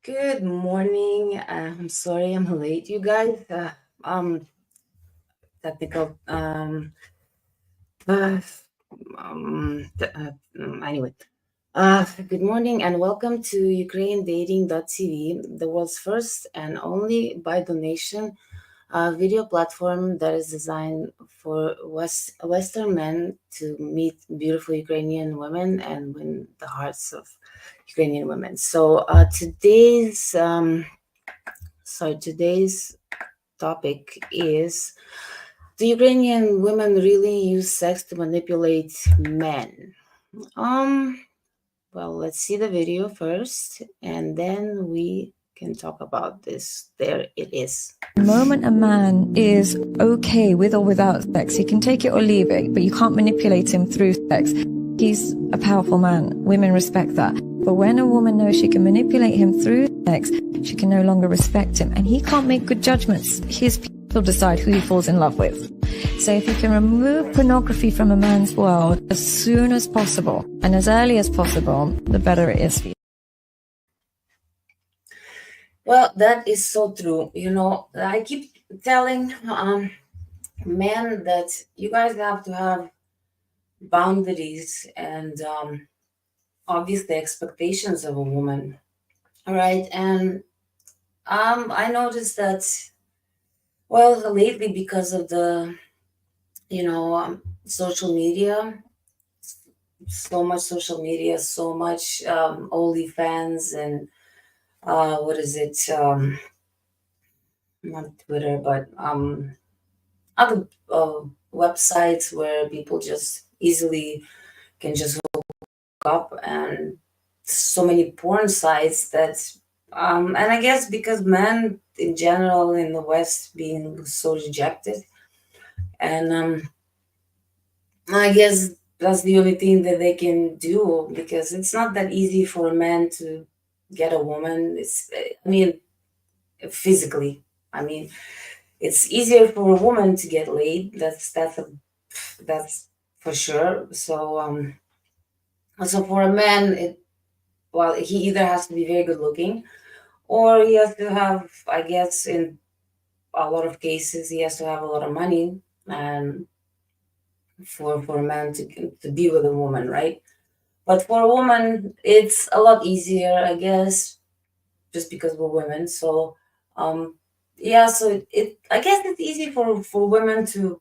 Good morning. I'm sorry I'm late, you guys. Um, technical. Uh, anyway. Good morning and welcome to UkraineDating.tv, the world's first and only by donation video platform that is designed for Western men to meet beautiful Ukrainian women and win the hearts of Ukrainian women. So today's topic is: do Ukrainian women really use sex to manipulate men? Well, let's see the video first, and then we can talk about this. There it is. The moment a man is okay with or without sex, he can take it or leave it, but you can't manipulate him through sex. He's a powerful man. Women respect that. But when a woman knows she can manipulate him through sex, she can no longer respect him. And he can't make good judgments. His people decide who he falls in love with. So if you can remove pornography from a man's world as soon as possible and as early as possible, the better it is for you. Well, that is so true. I keep telling men that you guys have to have boundaries and obviously expectations of a woman. All right. And I noticed that, well, lately because of the, social media, so much social media, so much OnlyFans and what is it? Not Twitter, but other websites where people just easily can just hook up, and so many porn sites that and I guess because men in general in the West being so rejected, and I guess that's the only thing that they can do, because it's not that easy for a man to get a woman. I mean, physically. I mean, it's easier for a woman to get laid. That's for sure. So for a man, he either has to be very good looking, or he has to have, I guess, in a lot of cases, he has to have a lot of money, and for a man to be with a woman, right? But for a woman, it's a lot easier, I guess, just because we're women. So, yeah. So I guess it's easier for women to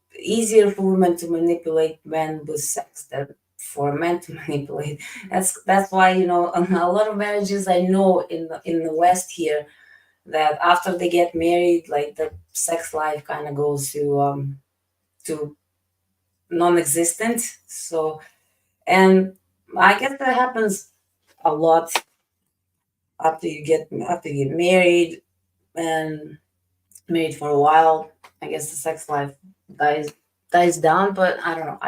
manipulate men with sex than for men to manipulate. That's why a lot of marriages I know in the West here, that after they get married, like the sex life kind of goes to non-existent. So, and I guess that happens a lot after you get married and married for a while. I guess the sex life dies down, but I don't know.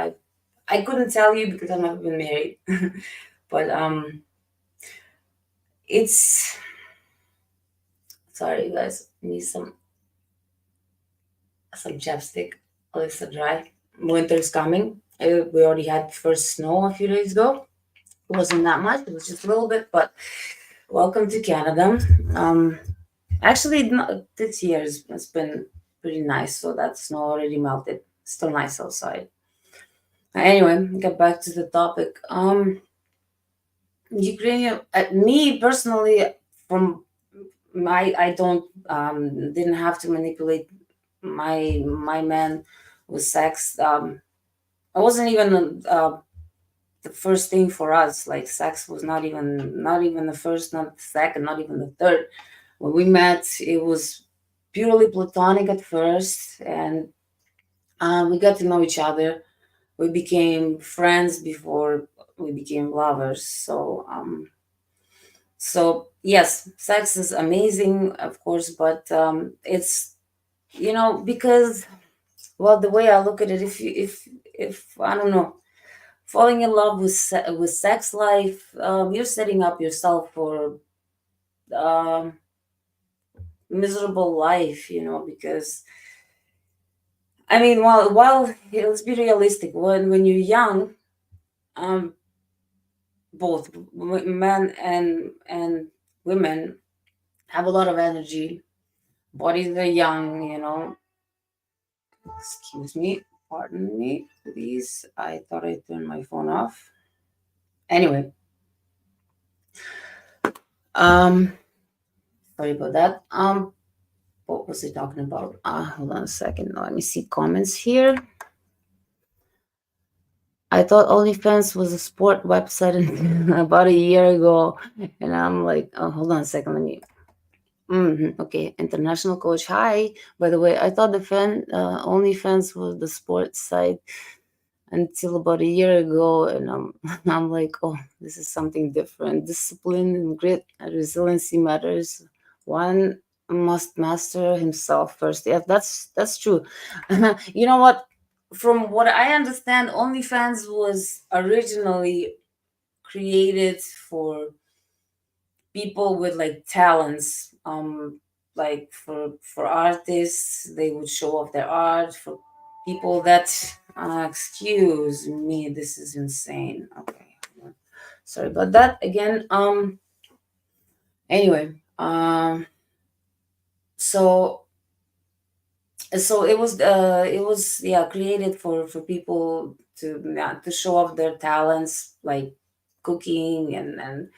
I couldn't tell you because I've never been married. But it's sorry, you guys. Need some chapstick. Lips are dry. Winter is coming. We already had first snow a few days ago. It wasn't that much. It was just a little bit, but welcome to Canada. Actually, this year has been pretty nice, so that snow already melted. Still nice outside. Anyway, get back to the topic. Ukrainian, me personally, from I don't didn't have to manipulate my man with sex. It wasn't even the first thing for us. Like, sex was not even the first, not the second, not even the third. When we met, it was purely platonic at first, and we got to know each other. We became friends before we became lovers. So yes, sex is amazing, of course, but it's because, well, the way I look at it, if I don't know, falling in love with sex life, you're setting up yourself for um, miserable life, because I mean, while let's be realistic, when you're young, um, both men and women, have a lot of energy, bodies are young, Excuse me, pardon me, please. I thought I turned my phone off. Anyway, um, sorry about that. What was I talking about? Hold on a second. Let me see comments here. I thought OnlyFans was a sport website about a year ago, and I'm like, oh, hold on a second. Let me. Okay, international coach. Hi. By the way, I thought the OnlyFans was the sports site until about a year ago, and I'm like, oh, this is something different. Discipline and grit and resiliency matters. One must master himself first. Yeah, that's true. You know what? From what I understand, OnlyFans was originally created for people with like talents, like for artists, they would show off their art. For people that excuse me, this is insane. Okay, sorry about that again. Anyway, so it was yeah, created for people to, yeah, to show off their talents, like cooking and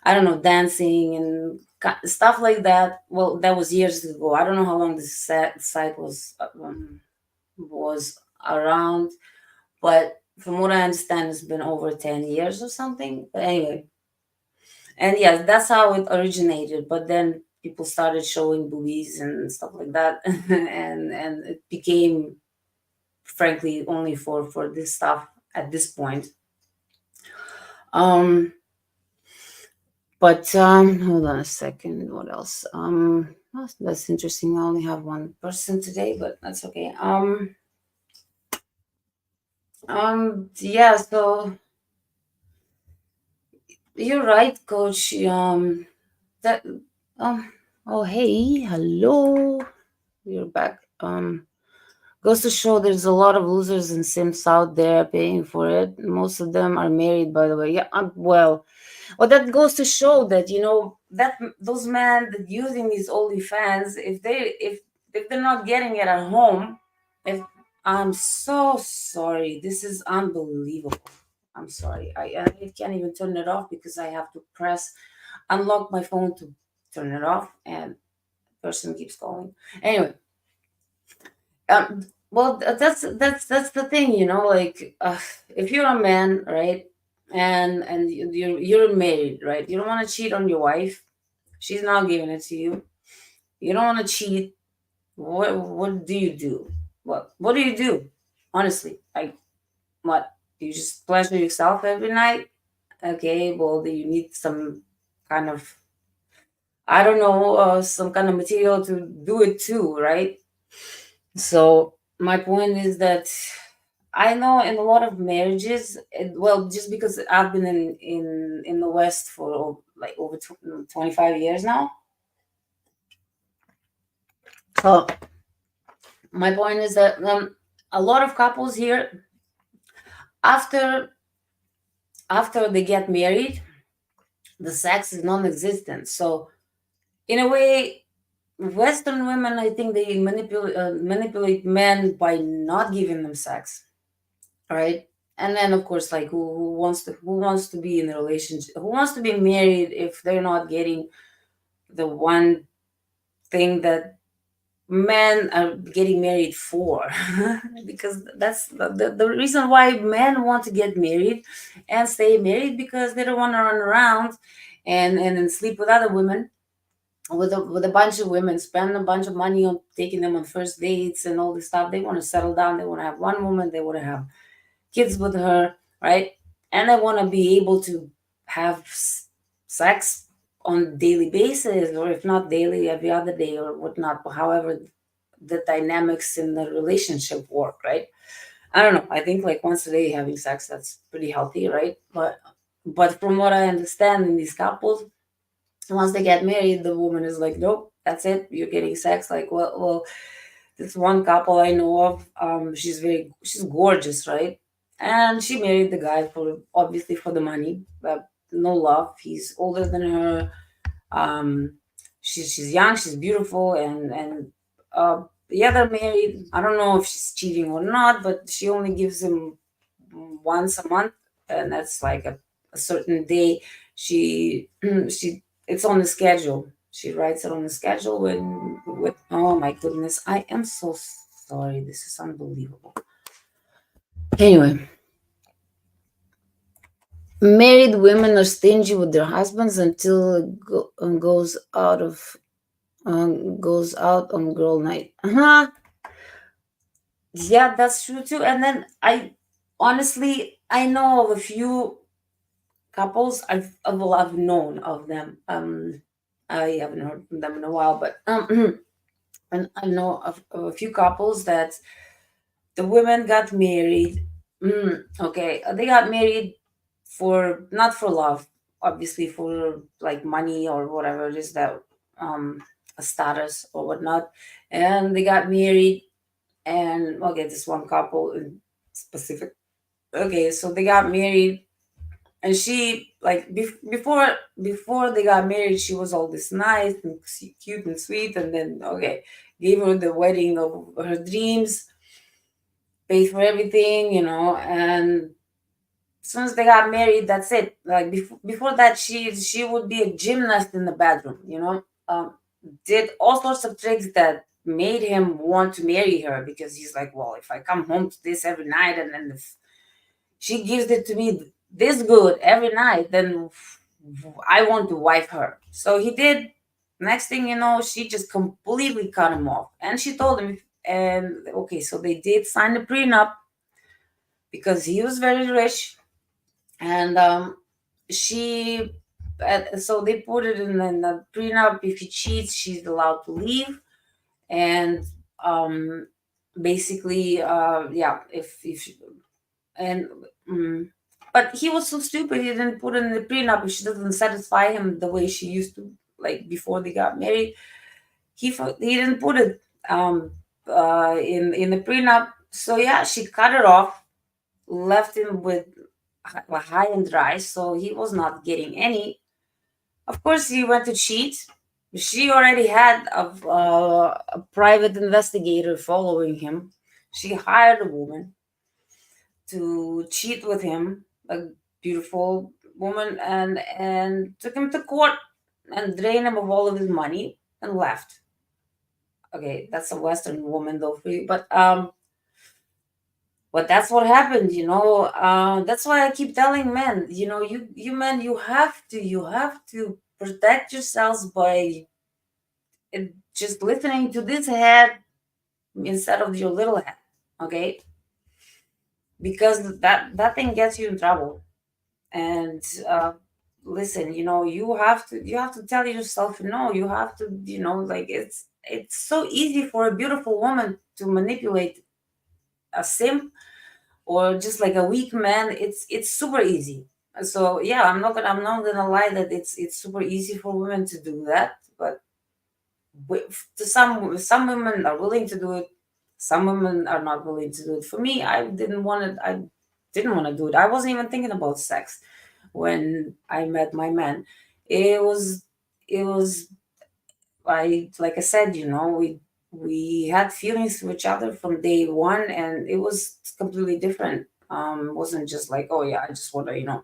I don't know, dancing and stuff like that. Well, that was years ago. I don't know how long this site was around, but from what I understand, it's been over 10 years or something. But anyway, and yes, that's how it originated. But then people started showing boobies and stuff like that, and it became, frankly, only for this stuff at this point. Um, But hold on a second. What else? That's interesting. I only have one person today, but that's okay. Yeah. So you're right, Coach. That. Um. Oh, hey, hello. You're back. Goes to show there's a lot of losers and simps out there paying for it. Most of them are married, by the way. Yeah. Well, that goes to show that, that those men that using these OnlyFans, if they're not getting it at home, if I'm so sorry, this is unbelievable. I'm sorry, I can't even turn it off because I have to press unlock my phone to turn it off, and person keeps calling. Anyway, well, that's the thing, like, if you're a man, right, and you're married, right, you don't want to cheat on your wife. She's not giving it to you. You don't want to cheat. What do you do? What do you do? Honestly, like, what? You just pleasure yourself every night? Okay, well, do you need some kind of, I don't know, some kind of material to do it too, right? So my point is that I know in a lot of marriages, well, just because I've been in the West for like over 25 years now. So my point is that a lot of couples here, after after they get married, the sex is non-existent. So in a way, Western women, I think they manipulate men by not giving them sex, right? And then of course, like, who wants to be in a relationship, who wants to be married if they're not getting the one thing that men are getting married for? Because that's the reason why men want to get married and stay married, because they don't want to run around and then sleep with other women, with a bunch of women, spend a bunch of money on taking them on first dates and all this stuff. They want to settle down, they want to have one woman, they want to have kids with her, right? And I want to be able to have sex on daily basis, or if not daily, every other day or whatnot. However, the dynamics in the relationship work, right? I don't know. I think like once a day having sex, that's pretty healthy, right? But from what I understand in these couples, once they get married, the woman is like, nope, that's it. You're getting sex. Like, well, this one couple I know of, she's gorgeous, right? And she married the guy for, obviously, for the money, but no love. He's older than her. Um, she's young, she's beautiful, and yeah, they're married. I don't know if she's cheating or not, but she only gives him once a month, and that's like a certain day. She she it's on the schedule. She writes it on the schedule when with oh my goodness, I am so sorry. This is unbelievable. Anyway, married women are stingy with their husbands until it goes out on girl night. Uh-huh. Yeah, that's true too. And then I know of a few couples I've known of them. I haven't heard from them in a while, but and I know of a few couples that the women got married. Okay, they got married for not for love, obviously for like money or whatever it is that um a status or whatnot, and they got married. And okay, this one couple in specific. Okay, so they got married, and she like before they got married, she was all this nice and cute and sweet, and then okay, gave her the wedding of her dreams, paid for everything, and as soon as they got married, that's it. Like before that, she would be a gymnast in the bedroom, did all sorts of tricks that made him want to marry her, because he's like, well, if I come home to this every night, and then if she gives it to me this good every night, then I want to wife her. So he did. Next thing you know, she just completely cut him off, and she told him. And okay, so they did sign a prenup because he was very rich, and she so they put it in the prenup. If he cheats, she's allowed to leave. And um basically, yeah, if and but he was so stupid, he didn't put it in the prenup. If she doesn't satisfy him the way she used to, like before they got married, he didn't put it in the prenup. So yeah, she cut it off, left him with high and dry, so he was not getting any. Of course, he went to cheat. She already had a private investigator following him. She hired a woman to cheat with him, a beautiful woman, and took him to court and drained him of all of his money and left. Okay, that's a Western woman though for you, but that's what happened. That's why I keep telling men, you men, you have to protect yourselves by just listening to this head instead of your little head. Okay, because that thing gets you in trouble. And listen, you have to tell yourself no. You have to, like, it's so easy for a beautiful woman to manipulate a simp or just like a weak man. It's super easy. So yeah, I'm not gonna lie that it's super easy for women to do that. But to some women are willing to do it, some women are not willing to do it. For me, I didn't want to do it. I wasn't even thinking about sex when I met my man. It was it was like I said, we had feelings to each other from day one, and it was completely different. It wasn't just like, oh yeah, I just want to,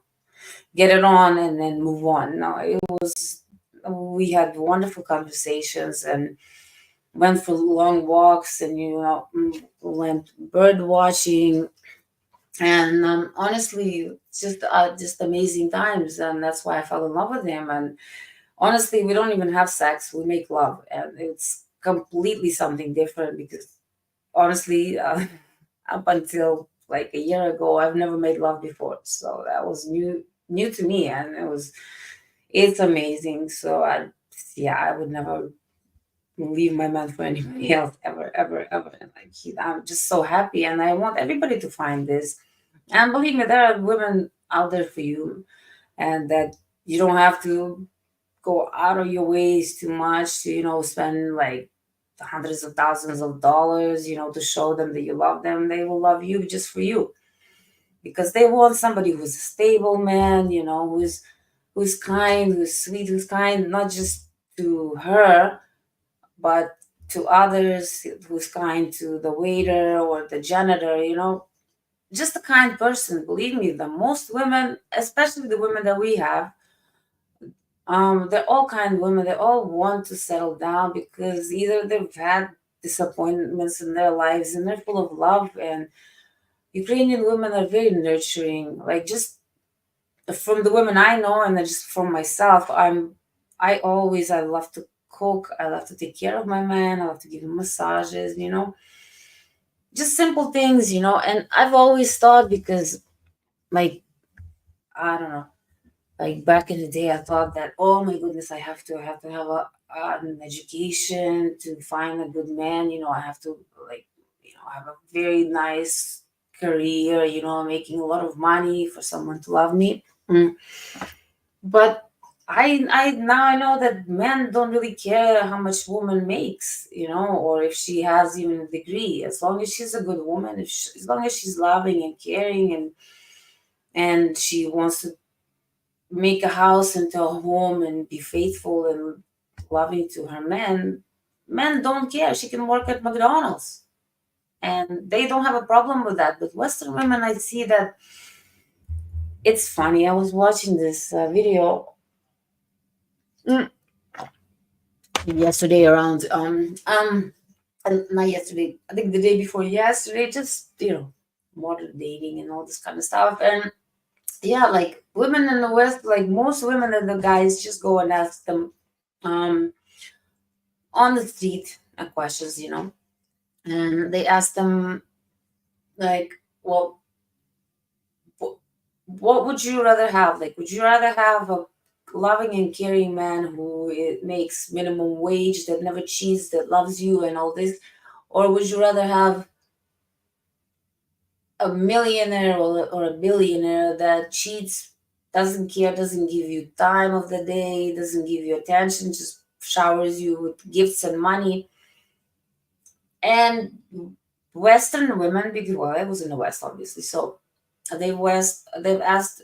get it on and then move on. No, we had wonderful conversations and went for long walks, and went bird watching, and honestly, just amazing times. And that's why I fell in love with him. And honestly, we don't even have sex, we make love, and it's completely something different, because honestly, up until like a year ago, I've never made love before, so that was new to me, and it's amazing. So yeah, I would never leave my man for anybody else, ever, ever, ever. And like, I'm just so happy, and I want everybody to find this. And believe me, there are women out there for you, and that you don't have to go out of your ways too much to, spend like hundreds of thousands of dollars, to show them that you love them. They will love you just for you, because they want somebody who's a stable man, who's kind, who's sweet, who's kind, not just to her, but to others, who's kind to the waiter or the janitor, just a kind person. Believe me, the most women, especially the women that we have, they're all kind women. They all want to settle down because either they've had disappointments in their lives and they're full of love. And Ukrainian women are very nurturing. Like, just from the women I know, and then just from myself, I love to cook. I love to take care of my man. I love to give him massages. Just simple things. And I've always thought, because, like, I don't know, like back in the day, I thought that, oh my goodness, I have to have an education to find a good man. I have to, like, have a very nice career, making a lot of money for someone to love me. Mm. But I now I know that men don't really care how much woman makes, or if she has even a degree. As long as she's a good woman, as long as she's loving and caring, and she wants to make a house into a home and be faithful and loving to her man, men don't care. She can work at McDonald's and they don't have a problem with that. But Western women, I see that it's funny. I was watching this video, mm, yesterday around not yesterday, I think the day before yesterday, just modern dating and all this kind of stuff. And yeah, like women in the West, like most women and the guys just go and ask them um on the street questions, and they ask them, like, well, wh- what would you rather have? Like, would you rather have a loving and caring man who makes minimum wage, that never cheats, that loves you and all this, or would you rather have a millionaire or a billionaire that cheats, doesn't care, doesn't give you time of the day, doesn't give you attention, just showers you with gifts and money? And Western women, because, well, I was in the West, obviously, so they've asked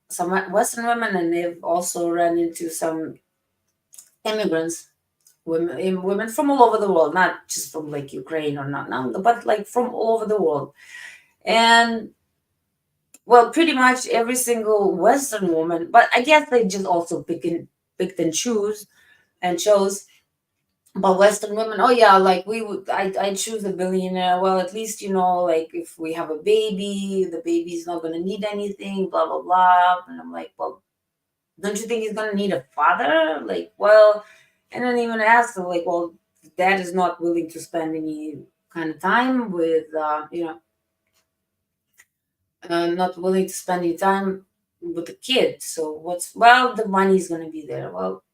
some Western women, and they've also run into some immigrants, women from all over the world, not just from like Ukraine or not, no, but like from all over the world. And, well, pretty much every single Western woman, but I guess they just also picked and chose. But Western women, oh yeah, like I choose a billionaire. Well, at least, like, if we have a baby, the baby's not gonna need anything, blah blah blah. And I'm like, well, don't you think he's gonna need a father? Like, well, and then even ask them, like, well, dad is not willing to spend any kind of time with, not willing to spend any time with the kid. So well, the money's gonna be there. Well,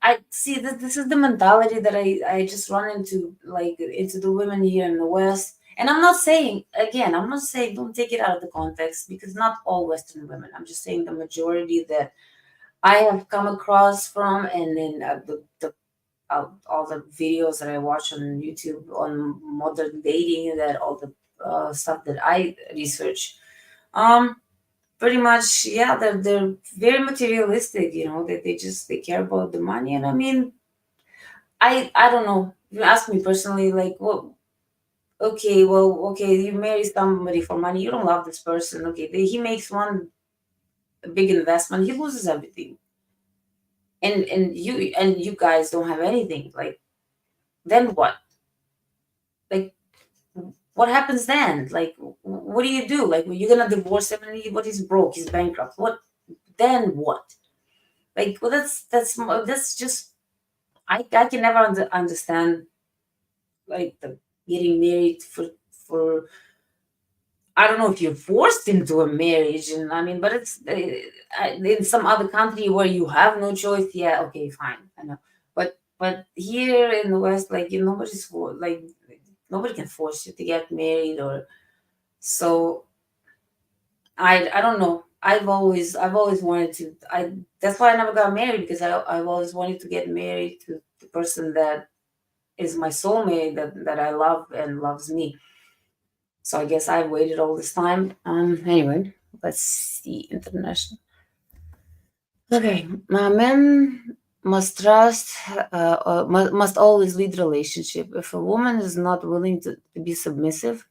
I see that this is the mentality that I just run into, like, into the women here in the West. And I'm not saying, again, I'm not saying, don't take it out of the context, because not all Western women. I'm just saying the majority that I have come across from, and then all the videos that I watch on YouTube on modern dating, that all the stuff that I research. Um, Pretty much, yeah, they're very materialistic. They care about the money. And I mean, I don't know. If you ask me personally, like, well, okay, well, okay, you marry somebody for money, you don't love this person. Okay, he makes one big investment, he loses everything, and you guys don't have anything. Like, then what? Like, what happens then? Like, what do you do? Like, you're gonna divorce him, and he's broke, he's bankrupt. What then? What? Like, well, that's just, I can never understand, like, the getting married for I don't know if you're forced into a marriage, and I mean, but it's in some other country where you have no choice. Yeah, okay, fine, I know. But here in the West, like, nobody can force you to get married, or so. I don't know. I've always wanted to. I That's why I never got married, because I've always wanted to get married to the person that is my soulmate, that I love and loves me. So I guess I waited all this time. Anyway, let's see international. Okay, my men. must trust, must always lead relationship. If a woman is not willing to be submissive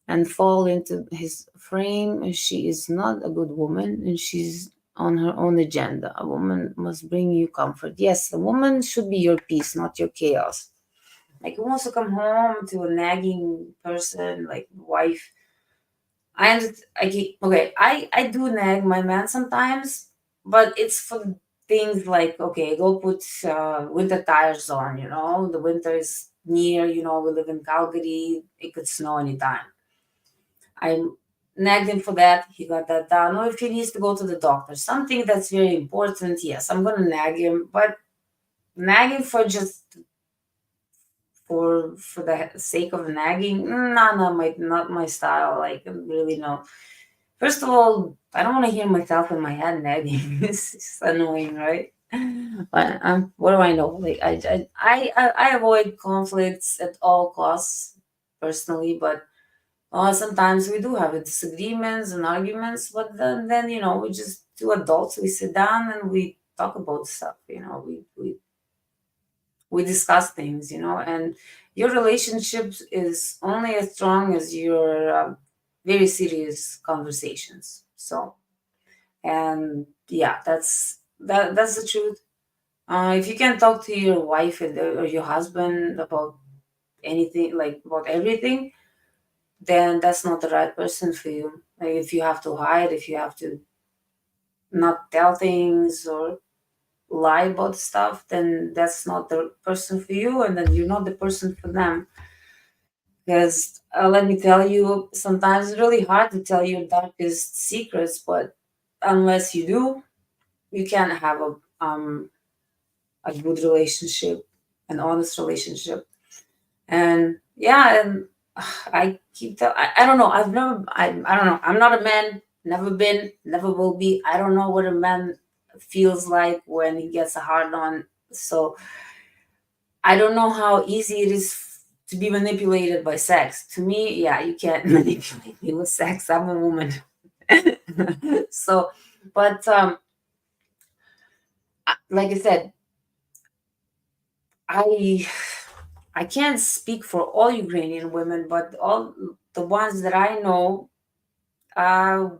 and fall into his frame, she is not a good woman, and she's on her own agenda. A woman must bring you comfort. Yes, a woman should be your peace, not your chaos. Like, who wants to come home to a nagging person, like wife? I do nag my man sometimes, but it's for things like, okay, go put winter tires on. The winter is near. We live in Calgary; it could snow anytime. I nagged him for that. He got that done. Or if he needs to go to the doctor, something that's very important, yes, I'm gonna nag him. But nagging for just for the sake of nagging, no, not my style. Like, really, no. First of all, I don't want to hear myself in my head nagging. It's just annoying, right? But what do I know? Like, I avoid conflicts at all costs, personally. But sometimes we do have disagreements and arguments. But then we just two adults. We sit down and we talk about stuff. We discuss things. And your relationship is only as strong as your very serious conversations. So, and yeah, that's the truth. If you can talk to your wife or your husband about anything, like about everything, then that's not the right person for you. Like, if you have to hide, if you have to not tell things or lie about stuff, then that's not the person for you, and then you're not the person for them. Because let me tell you, sometimes it's really hard to tell your darkest secrets, but unless you do, you can't have a good relationship, an honest relationship. And yeah, and I don't know. I don't know. I'm not a man, never been, never will be. I don't know what a man feels like when he gets a hard on. So I don't know how easy it is to be manipulated by sex. To me, yeah, you can't manipulate me with sex. I'm a woman. So, but like I said, I I can't speak for all Ukrainian women, but all the ones that I know uh,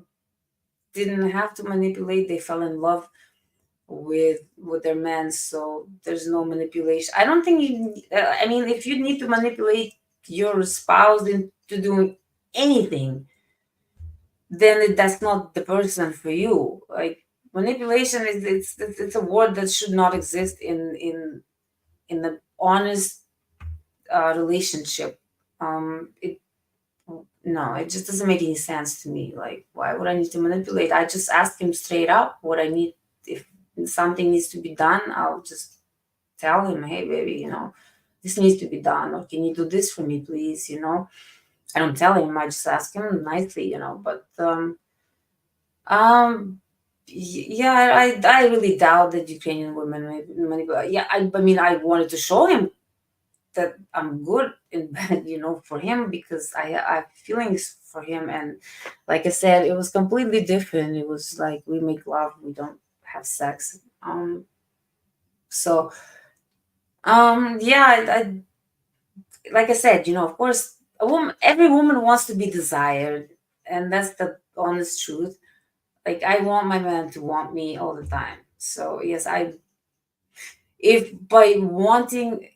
didn't have to manipulate. They fell in love with their men, so there's no manipulation. I don't think I mean, if you need to manipulate your spouse into doing anything, then that's not the person for you. Like, manipulation is it's a word that should not exist in the honest relationship. It No, it just doesn't make any sense to me. Like, why would I need to manipulate? I just ask him straight up what I need. If something needs to be done, I'll just tell him, hey, baby, this needs to be done, or can you do this for me, please? I don't tell him. I just ask him nicely. But um, yeah, I really doubt that Ukrainian women manipulate. Yeah, I mean, I wanted to show him that I'm good in bed, for him, because I have feelings for him. And like I said, it was completely different. It was like we make love, we don't have sex. So yeah, like I said, of course, every woman wants to be desired, and that's the honest truth. Like, I want my man to want me all the time. So yes, if by wanting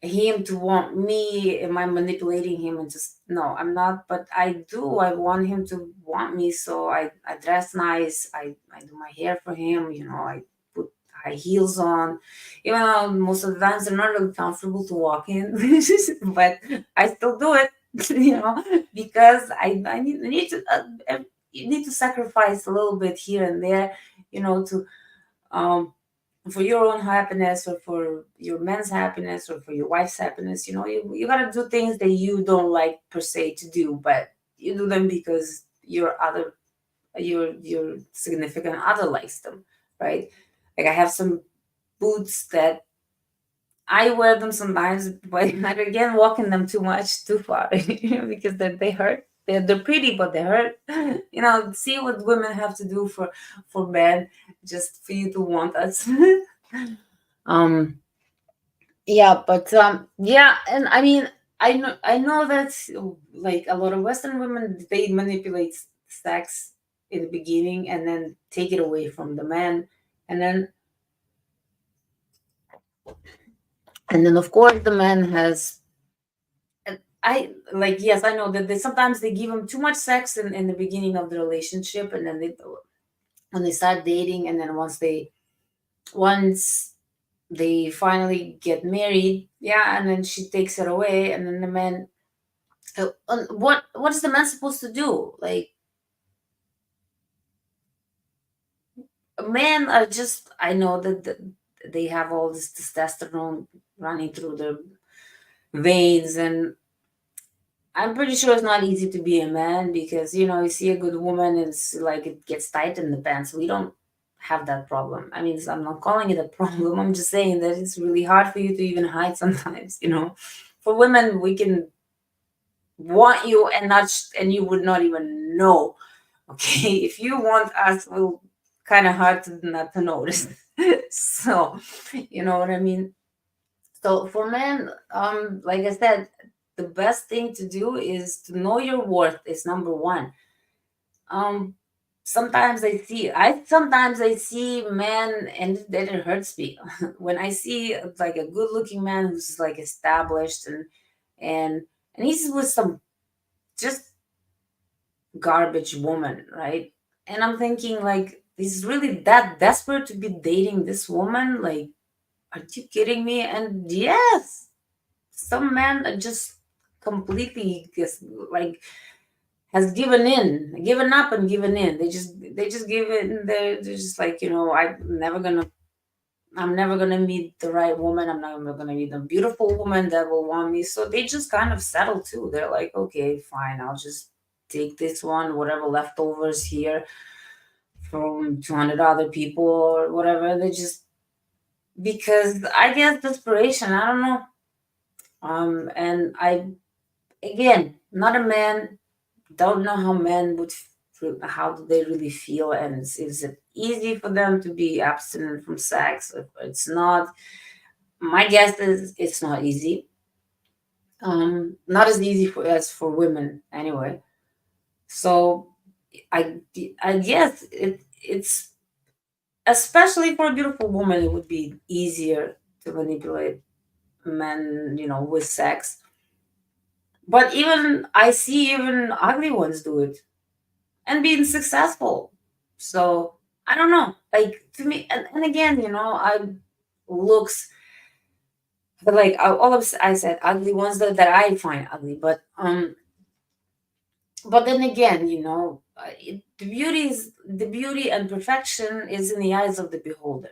him to want me, am I manipulating him? And just, no, I'm not. But I want him to want me. So I dress nice, I do my hair for him, I put high heels on, even though most of the times they're not really comfortable to walk in. But I still do it. Because I need to you need to sacrifice a little bit here and there, to um for your own happiness, or for your man's happiness, or for your wife's happiness. You gotta do things that you don't like per se to do, but you do them because your significant other likes them, right? Like, I have some boots that I wear them sometimes, but I again walk in them too much, too far, because they hurt. They're pretty, but they hurt. See what women have to do for men, just for you to want us. Um, yeah, but yeah, and I mean, I know that like a lot of Western women, they manipulate sex in the beginning and then take it away from the man, and then of course the man has. And I like, yes, I know that they sometimes they give them too much sex in the beginning of the relationship, and then they when they start dating, and then once they finally get married, yeah, and then she takes it away, and then the man, what is the man supposed to do? Like, men are just, I know that they have all this testosterone running through their veins, and I'm pretty sure it's not easy to be a man, because you see a good woman, it's like it gets tight in the pants. We don't have that problem. I mean, I'm not calling it a problem. I'm just saying that it's really hard for you to even hide sometimes. For women, we can want you and and you would not even know. Okay, if you want us, we'll kind of hard to not to notice. So, you know what I mean. So for men, like I said, the best thing to do is to know your worth is number one. Um, sometimes I see men, and that it hurts me when I see like a good looking man who's like established, and and he's with some just garbage woman, right? And I'm thinking, like, he's really that desperate to be dating this woman? Like, are you kidding me? And yes, some men are just completely just like has given up and given in. They just give in. They're just like, I'm never gonna meet the right woman. I'm never gonna meet a beautiful woman that will want me. So they just kind of settle too. They're like, okay, fine, I'll just take this one, whatever leftovers here from 200 other people or whatever. They just, because I guess desperation. I don't know. And I, again, not a man, don't know how men would how do they really feel, and is it easy for them to be abstinent from sex? If it's not, my guess is it's not easy. Not as easy as for women anyway. So I guess it's, especially for a beautiful woman, it would be easier to manipulate men, with sex. But even I see even ugly ones do it and being successful. So I don't know. Like, to me, and again, I looks, but like all of I said ugly ones that I find ugly, but then again, the beauty and perfection is in the eyes of the beholder.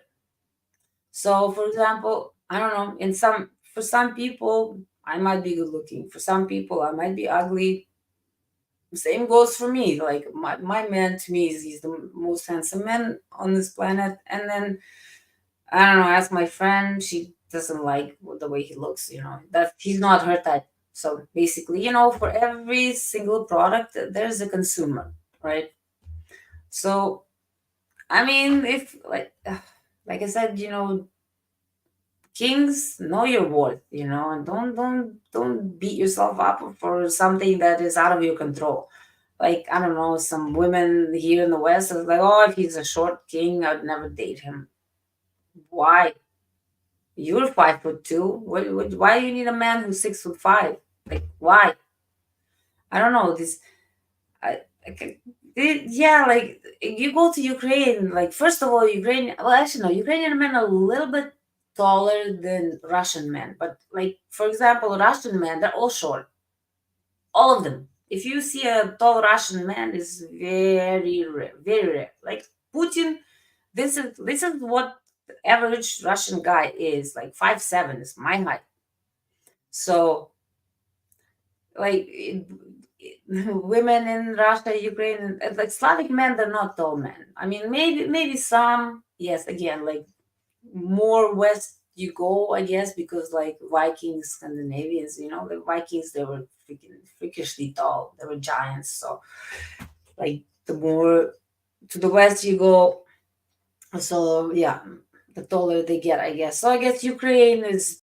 So, for example, I don't know, for some people I might be good looking, for some people I might be ugly. Same goes for me. Like, my man, to me, is he's the most handsome man on this planet. And then, I don't know, ask my friend, she doesn't like the way he looks, that he's not her type. So basically, for every single product there's a consumer, right? So I mean, if like I said, kings, know your worth, and don't beat yourself up for something that is out of your control. Like, I don't know, some women here in the West is like, oh, if he's a short king, I'd never date him. Why? You're 5'2". Why do you need a man who's 6'5"? Like, why? I don't know. Yeah, like, you go to Ukraine. Like, first of all, Well, actually, no. Ukrainian men are a little bit taller than Russian men, but like, for example, Russian men, they're all short, all of them. If you see a tall Russian man, is very rare, very rare. Like Putin, this is what the average Russian guy is, like 5'7" is my height. So, like, women in Russia, Ukraine, like Slavic men, they're not tall men. I mean, maybe some, yes, again, like more west you go, I guess, because like Vikings, Scandinavians, the Vikings, they were freakishly tall. They were giants. So, like, the more to the west you go, so yeah, the taller they get, I guess. So I guess Ukraine is,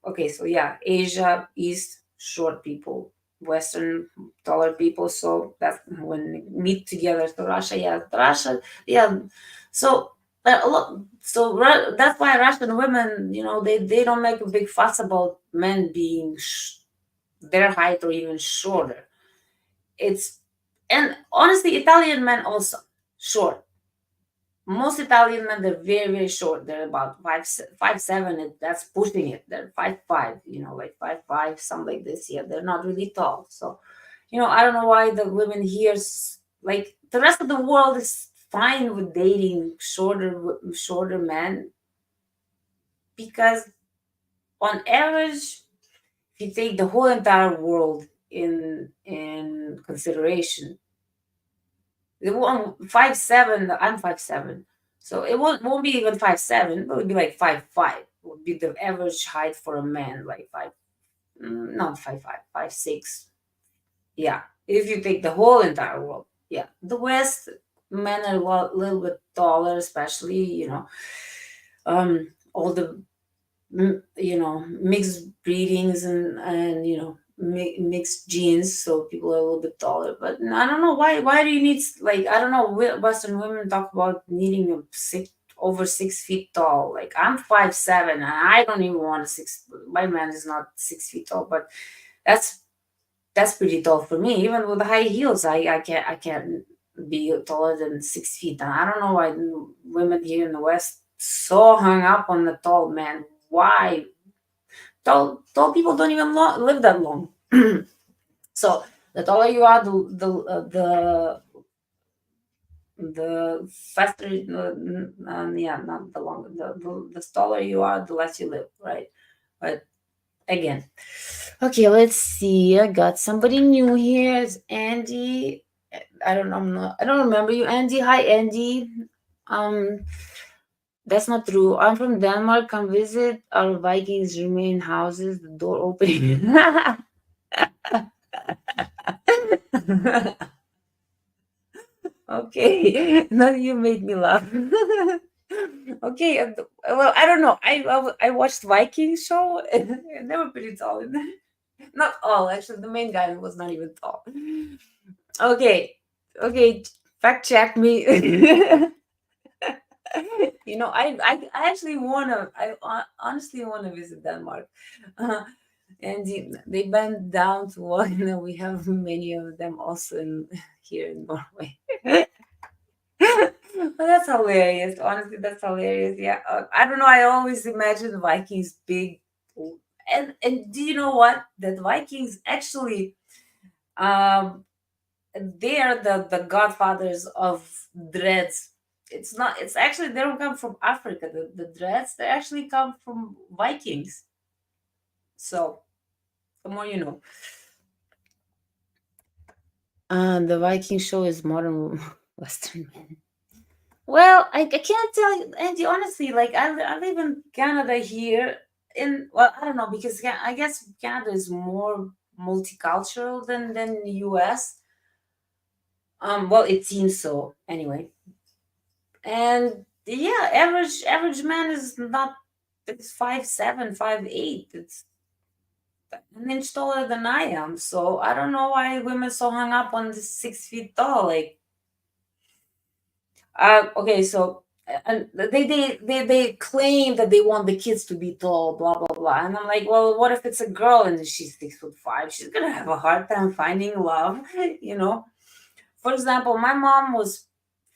okay, so yeah, Asia, East, short people, Western, taller people. So that's when they meet together. So Russia, yeah. So that's why Russian women, they don't make a big fuss about men being their height or even shorter. It's and honestly, Italian men also short. Most Italian men, they're very, very short. They're about 5'7". That's pushing it. They're 5'5", like 5'5", something like this. Yeah, they're not really tall. So, I don't know why the women here, like the rest of the world, is fine with dating shorter men, because on average, if you take the whole entire world in consideration, the one 5'7", I'm 5'7", so it won't be even 5'7", but it would be like 5'5", would be the average height for a man, like not 5'5", 5'6". Yeah, if you take the whole entire world, yeah, the West men are a little bit taller, especially all the mixed breedings and mixed genes, so people are a little bit taller. But I don't know why do you need, like, I don't know, Western women talk about needing over 6 feet tall. Like, I'm 5'7", and I don't even want my man is not 6 feet tall, but that's pretty tall for me. Even with high heels, I can't be taller than 6 feet. And I don't know why women here in the West so hung up on the tall man. Why? Tall people don't even live that long. So the taller you are, the faster, yeah, not the longer, the taller you are, the less you live, right? But again, okay, let's see. I got somebody new here. It's Andy. I don't know. I don't remember you, Andy. Hi, Andy. Um, that's not true. I'm from Denmark. Come visit our Vikings remain houses. The door opening. Okay, now you made me laugh. Okay, well, I don't know. I watched Viking show, and they were pretty tall. Not all, actually. The main guy was not even tall. Okay, okay, fact check me. I actually wanna. Honestly wanna visit Denmark. Uh, and they bend down to walk. We have many of them also here in Norway. Well, that's hilarious. Honestly, that's hilarious. Yeah, I don't know. I always imagine Vikings big, and do you know what? That Vikings actually, um, they are the godfathers of dreads. It's not. It's actually they don't come from Africa. The dreads, they actually come from Vikings. So the more you know. The Viking show is modern Western men. Well, I can't tell you, Andy, honestly, like I live in Canada here. Well, I don't know, because I guess Canada is more multicultural than the US. Well, it seems so anyway. And yeah, average man is not, it's 5'7", 5'8". It's an inch taller than I am. So I don't know why women so hung up on the 6 feet tall. Like, okay, so and they claim that they want the kids to be tall, blah blah blah, and I'm like, well, what if it's a girl and she's 6'5"? She's gonna have a hard time finding love, you know. For example, my mom was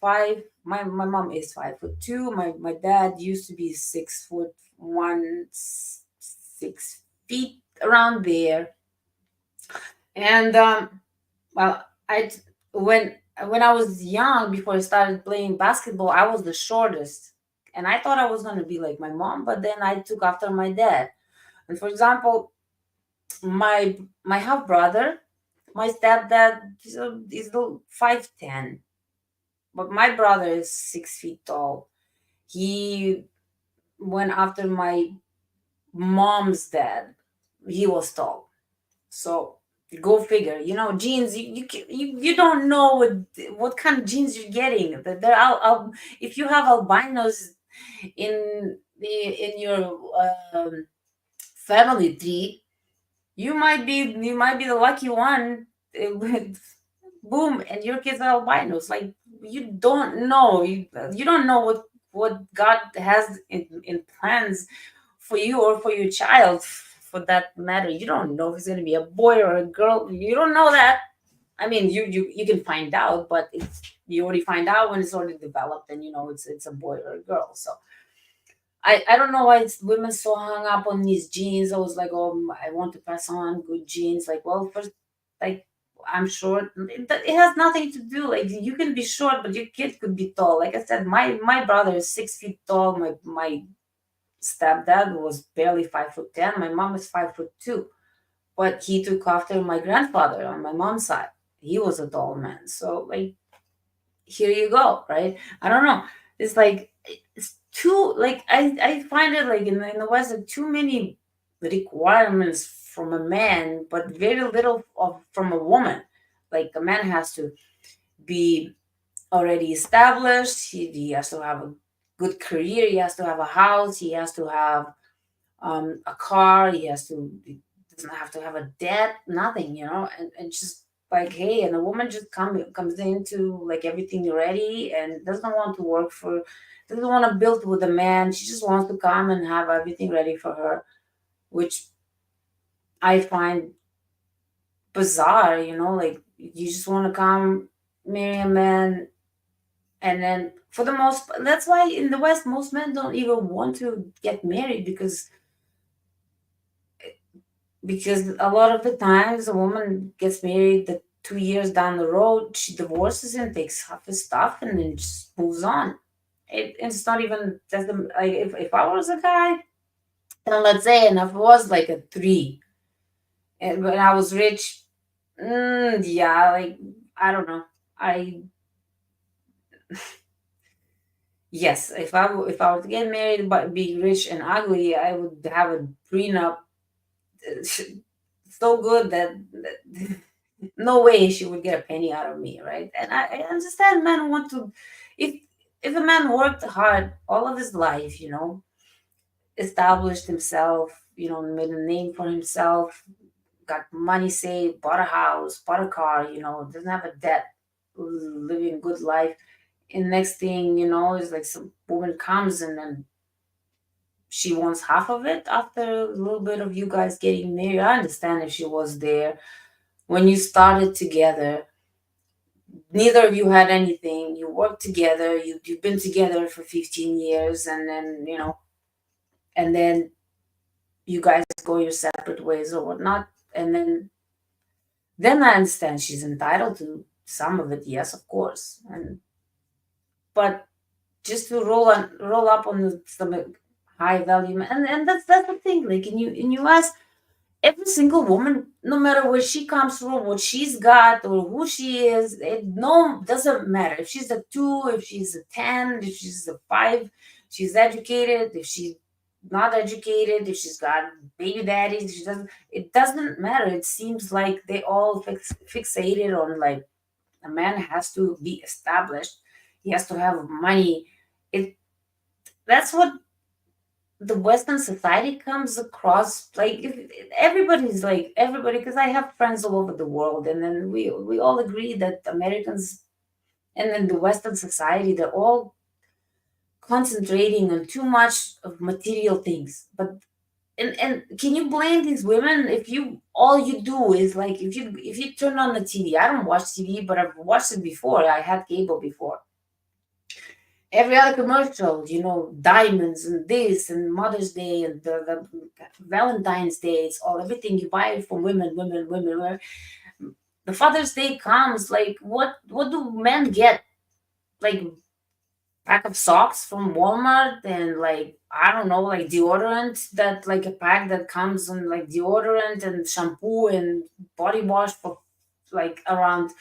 five. My mom is 5'2". My dad used to be 6'1", 6 feet around there, and well, I when I was young, before I started playing basketball, I was the shortest, and I thought I was gonna be like my mom. But then I took after my dad. And for example, my half brother, my stepdad is the 5'10", but my brother is 6 feet tall. He went after my mom's dad. He was tall. So go figure. Genes. You don't know what kind of genes you're getting. If you have albinos, in your family tree, you might be the lucky one with boom, and your kids are albinos. Like, you don't know, you don't know what God has in plans for you or for your child, for that matter. You don't know if it's going to be a boy or a girl. You don't know that. I mean, you can find out, but you already find out when it's already developed, and you know it's a boy or a girl. So I don't know why women so hung up on these genes. I was like, oh, I want to pass on good genes. Like, well, first, like, I'm short. It has nothing to do. Like, you can be short, but your kid could be tall. Like I said, my brother is 6 feet tall. My stepdad was barely 5'10". My mom is 5'2", but he took after my grandfather on my mom's side. He was a tall man. So, like, here you go, right? I don't know. It's like, it's too, like, I find it like in the West, there are too many requirements from a man, but very little from a woman. Like, a man has to be already established. He has to have a good career. He has to have a house. He has to have a car. He doesn't have to have a debt, nothing, and just like, hey, and a woman just comes into like everything ready and doesn't want to work for, doesn't want to build with a man. She just wants to come and have everything ready for her, which I find bizarre. Like, you just want to come, marry a man, and then for the most, that's why in the West most men don't even want to get married, because a lot of the times a woman gets married, the 2 years down the road she divorces and takes half his stuff and then just moves on. It's not even that's the, like, if I was a guy, and let's say, and if it was like a three, and when I was rich, yeah, like, I don't know. I Yes, if I were to get married but be rich and ugly, I would have a prenup so good that no way she would get a penny out of me, right? And I understand men want to, if if a man worked hard all of his life, established himself, made a name for himself, got money saved, bought a house, bought a car, doesn't have a debt, living a good life. And next thing you know is like some woman comes and then she wants half of it after a little bit of you guys getting married. I understand if she was there when you started together. Neither of you had anything. You worked together. You've been together for 15 years, and then you guys go your separate ways or whatnot. And then I understand she's entitled to some of it. Yes, of course. But just to roll up on some high value, and that's the thing. Like, in US, every single woman, no matter where she comes from, what she's got, or who she is, it no doesn't matter. If she's a 2, if she's a 10, if she's a 5, she's educated. If she's not educated, if she's got baby daddies, she doesn't. It doesn't matter. It seems like they all fixated on, like, a man has to be established. He has to have money. It That's what the Western society comes across. Like, if everybody's like everybody, because I have friends all over the world, and then we all agree that Americans and then the Western society, they're all concentrating on too much of material things. But and can you blame these women if you all you do is, like, if you turn on the TV? I don't watch TV, but I've watched it before. I had cable before. Every other commercial, diamonds and this and Mother's Day and the Valentine's Day, it's all everything you buy from women, women, women. The Father's Day comes, like, what do men get? Like, pack of socks from Walmart, and, like, I don't know, like deodorant, that, like, a pack that comes in, like, deodorant and shampoo and body wash for, like, around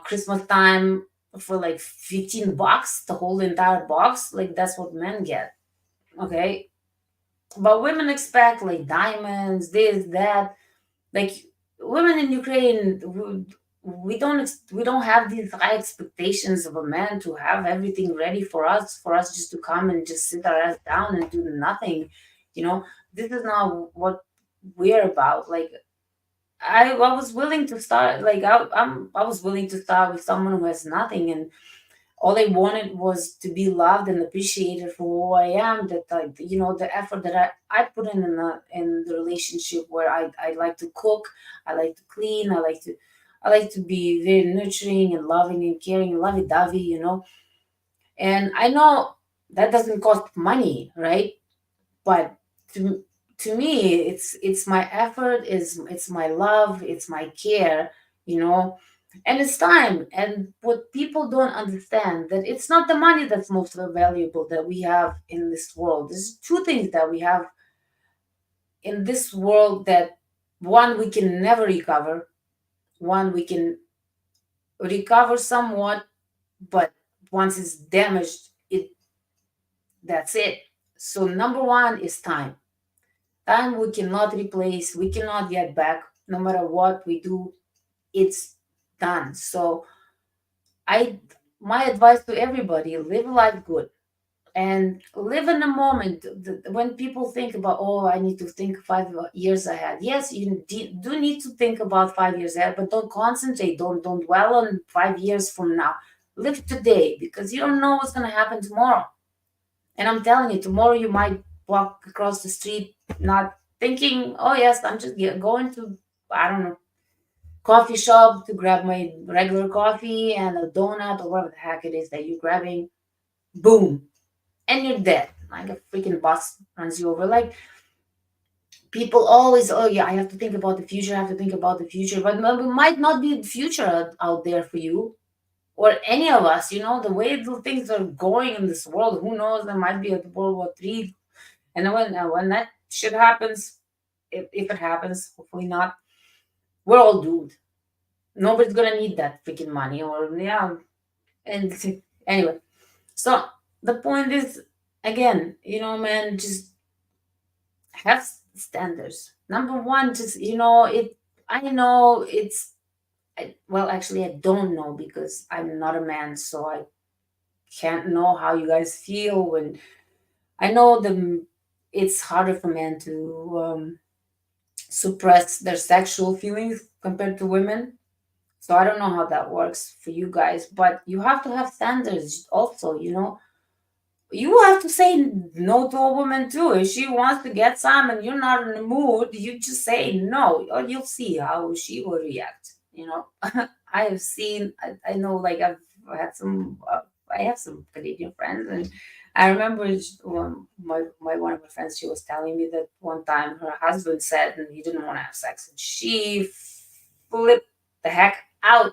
Christmas time, for like $15, the whole entire box. Like, that's what men get. Okay. But women expect, like, diamonds, this, that. Like, women in Ukraine, we don't have these high expectations of a man to have everything ready for us just to come and just sit our ass down and do nothing. You know, this is not what we're about. Like I was willing to start, like I was willing to start with someone who has nothing, and all I wanted was to be loved and appreciated for who I am. That, like, the effort that I put in the relationship, where I like to cook, I like to clean, I like to be very nurturing and loving and caring and lovey dovey, And I know that doesn't cost money, right? But to me, it's my effort, it's my love, it's my care, you know and it's time. And what people don't understand, that it's not the money that's most valuable that we have in this world. There's two things that we have in this world, that one we can never recover, one we can recover somewhat, but once it's damaged, that's it. So number one is time. Time we cannot replace, we cannot get back. No matter what we do, it's done. So I my advice to everybody: live life good and live in the moment. When people think about, oh, I need to think 5 years ahead. Yes, you do need to think about 5 years ahead, but don't concentrate. Don't dwell on 5 years from now. Live today, because you don't know what's gonna happen tomorrow. And I'm telling you, tomorrow you might walk across the street not thinking, oh, yes, I'm just going to, I don't know, coffee shop to grab my regular coffee and a donut or whatever the heck it is that you're grabbing. Boom. And you're dead. Like a freaking bus runs you over. Like, people always, oh, yeah, I have to think about the future. I have to think about the future. But it might not be the future out there for you or any of us. The way the things are going in this world, who knows? There might be a World War III. And when that shit happens, if it happens, hopefully not, we're all doomed. Nobody's gonna need that freaking money, or yeah. And anyway, so the point is, again, man, just have standards. Number one, just it. I know well, actually, I don't know, because I'm not a man, so I can't know how you guys feel when I know it's harder for men to suppress their sexual feelings compared to women. So I don't know how that works for you guys, but you have to have standards also. You have to say no to a woman too. If she wants to get some and you're not in the mood, you just say no, or you'll see how she will react. I have seen, I know, like, had some, I have some Canadian friends, and I remember my one of my friends, she was telling me that one time her husband said and he didn't want to have sex, and she flipped the heck out.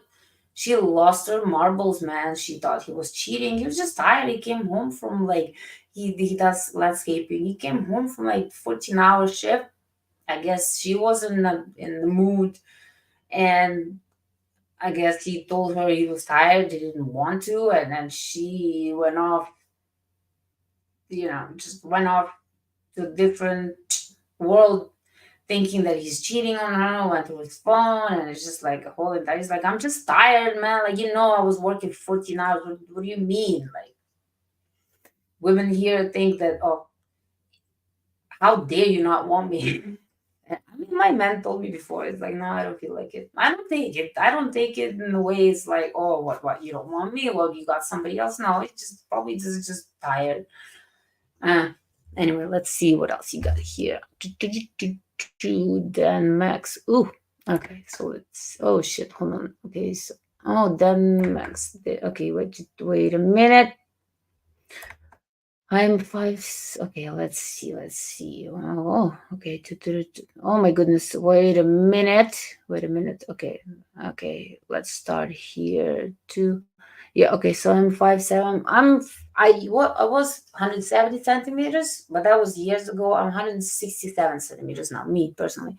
She lost her marbles, man. She thought he was cheating. He was just tired. He came home from, like, he does landscaping. He came home from, like, 14-hour shift. I guess she wasn't in the mood, and I guess he told her he was tired. He didn't want to, and then she went off. Just went off to a different world, thinking that he's cheating on her, went to his phone, and it's just like a whole entire. He's like, I'm just tired, man. Like, I was working 14 hours. What do you mean? Like, women here think that, oh, how dare you not want me? I mean, my man told me before, it's like, no, I don't feel like it. I don't take it. I don't take it in the way it's like, oh, what, you don't want me? Well, you got somebody else? No, it's just probably just tired. Anyway, let's see what else you got here. Dan Max. Ooh, okay. So it's, oh shit, hold on. Okay, so, oh, Dan Max. Okay, wait a minute. I'm five. Okay, let's see. Oh, okay. Oh my goodness. Wait a minute. Okay. Let's start here. Yeah. Okay. So I'm 5'7". I was 170 centimeters, but that was years ago. I'm 167 centimeters now. Me personally,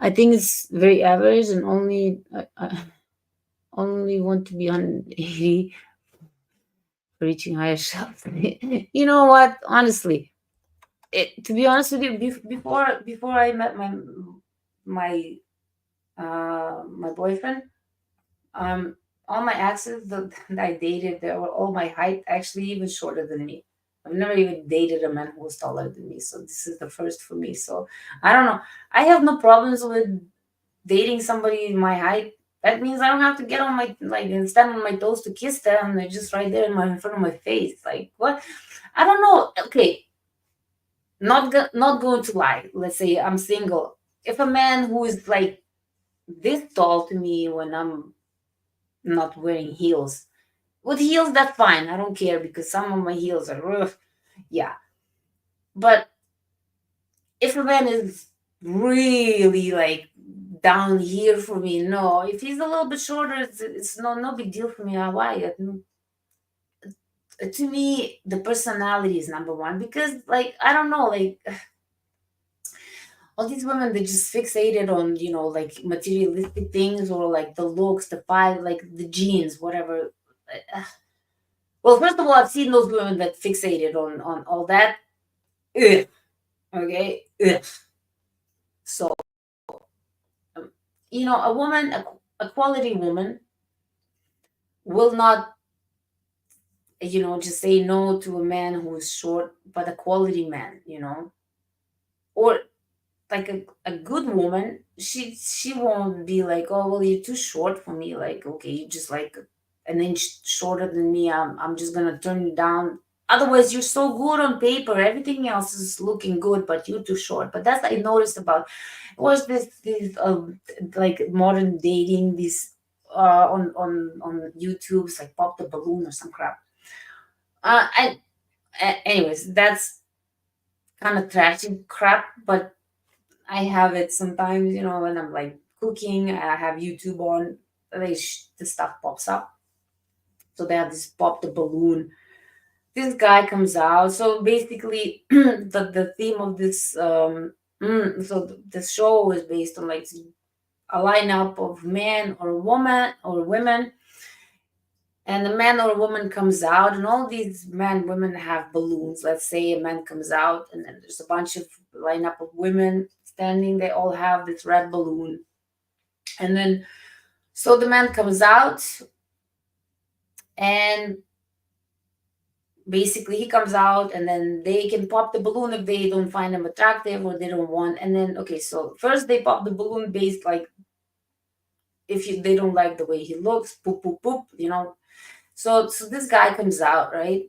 I think it's very average, and only want to be 180. Reaching higher shelves. You know what? Honestly, to be honest with you, before I met my my boyfriend, All my exes that I dated, they were all my height, actually even shorter than me. I've never even dated a man who was taller than me, so this is the first for me. So I don't know. I have no problems with dating somebody my height. That means I don't have to get on my like and stand on my toes to kiss them. They're just right there in front of my face. Like what? I don't know. Okay, not going to lie. Let's say I'm single. If a man who is like this tall to me when I'm not wearing heels, with heels that's fine. I don't care because some of my heels are rough. Yeah, but if a man is really like down here for me, no. If he's a little bit shorter, it's no big deal for me. Why? To me, the personality is number one because, like, I don't know, like all these women they just fixated on like materialistic things or like the looks, the five, like the jeans, whatever. Uh, Well, first of all, I've seen those women that fixated on all that. Ugh, okay, ugh. So a woman, a quality woman, will not just say no to a man who is short, but a quality man, or like a good woman, she won't be like, oh well, you're too short for me, like, okay, you just like an inch shorter than me, I'm just gonna turn you down. Otherwise you're so good on paper, everything else is looking good, but you're too short. But that's I noticed about was this like modern dating, this on YouTube's like pop the balloon or some crap. And anyways, that's kind of trashy crap, but I have it sometimes, when I'm like cooking, I have YouTube on, the stuff pops up. So they have this pop the balloon. This guy comes out. So basically, the theme of this, the show is based on like a lineup of men or woman or women, and a man or a woman comes out, and all these men, women have balloons. Let's say a man comes out, and then there's a bunch of lineup of women standing. They all have this red balloon. And then, so the man comes out, and basically he comes out, and then they can pop the balloon if they don't find him attractive or they don't want. And then, okay, so first they pop the balloon based like if they don't like the way he looks, poop, poop, poop, So this guy comes out, right?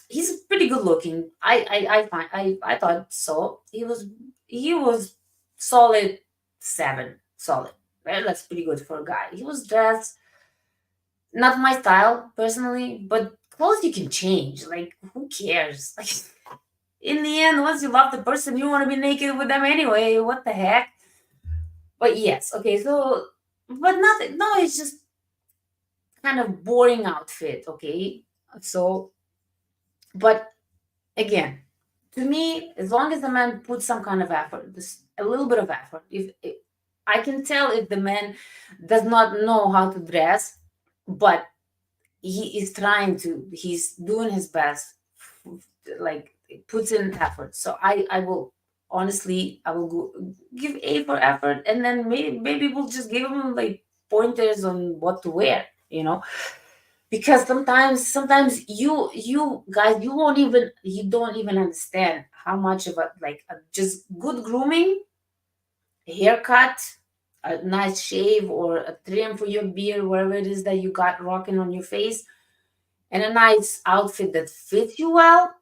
He's pretty good looking. I thought so. He was solid 7, solid. Right? That's pretty good for a guy. He was dressed not my style personally, but clothes you can change. Like who cares? Like in the end, once you love the person, you want to be naked with them anyway. What the heck? But yes, okay. So, but nothing. No, it's just kind of boring outfit. Okay, so but again, to me, as long as the man puts some kind of effort, this a little bit of effort, if I can tell if the man does not know how to dress, but he is trying to, he's doing his best, like puts in effort. So I will honestly, I will give A for effort, and then maybe we'll just give him like pointers on what to wear, because sometimes you guys, you don't even understand how much of a just good grooming, haircut, a nice shave or a trim for your beard, whatever it is that you got rocking on your face, and a nice outfit that fits you well,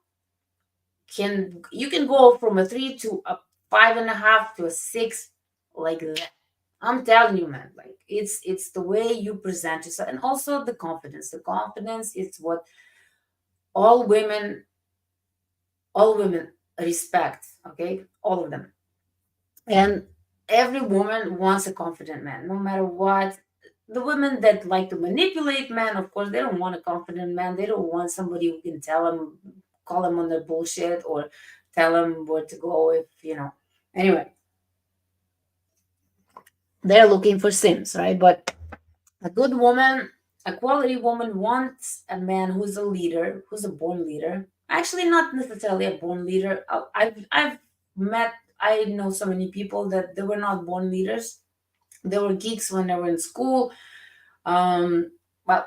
you can go from a 3 to a 5.5 to a 6, like that. I'm telling you, man, like it's the way you present yourself, and also the confidence. The confidence is what all women all women respect. Okay, all of them. And every woman wants a confident man, no matter what. The women that like to manipulate men, of course, they don't want a confident man. They don't want somebody who can tell them, call them on their bullshit, or tell them where to go if. Anyway, they're looking for sims, right? But a good woman, a quality woman wants a man who's a leader, who's a born leader. Actually, not necessarily a born leader. I've met, I know so many people that they were not born leaders. They were geeks when they were in school, Well,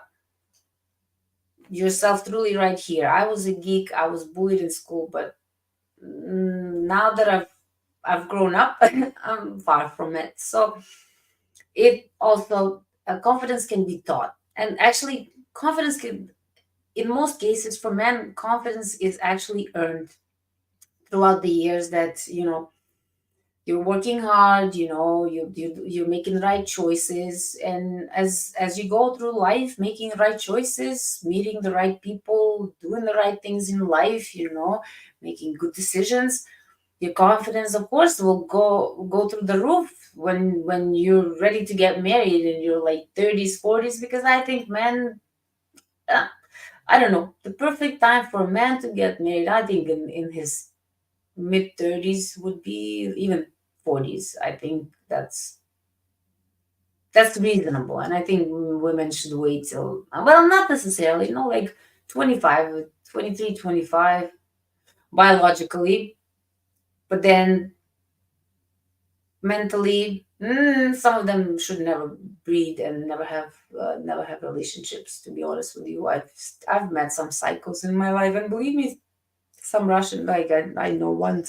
yourself truly right here. I was a geek. I was bullied in school, but now that I've grown up, I'm far from it. So it also confidence can be taught, and actually, confidence can, in most cases, for men, confidence is actually earned throughout the years that you're working hard, you're making the right choices, and as you go through life making the right choices, meeting the right people, doing the right things in life, making good decisions, your confidence of course will go through the roof when you're ready to get married in your like 30s 40s, because I think men, uh, I don't know, the perfect time for a man to get married, I think in his mid 30s would be, even 40s. I think that's reasonable, and I think women should wait till, well, not necessarily, like 25, 23, 25 biologically, but then mentally, some of them should never breed and never have relationships, to be honest with you. I've met some cycles in my life, and believe me, some Russian, like I know one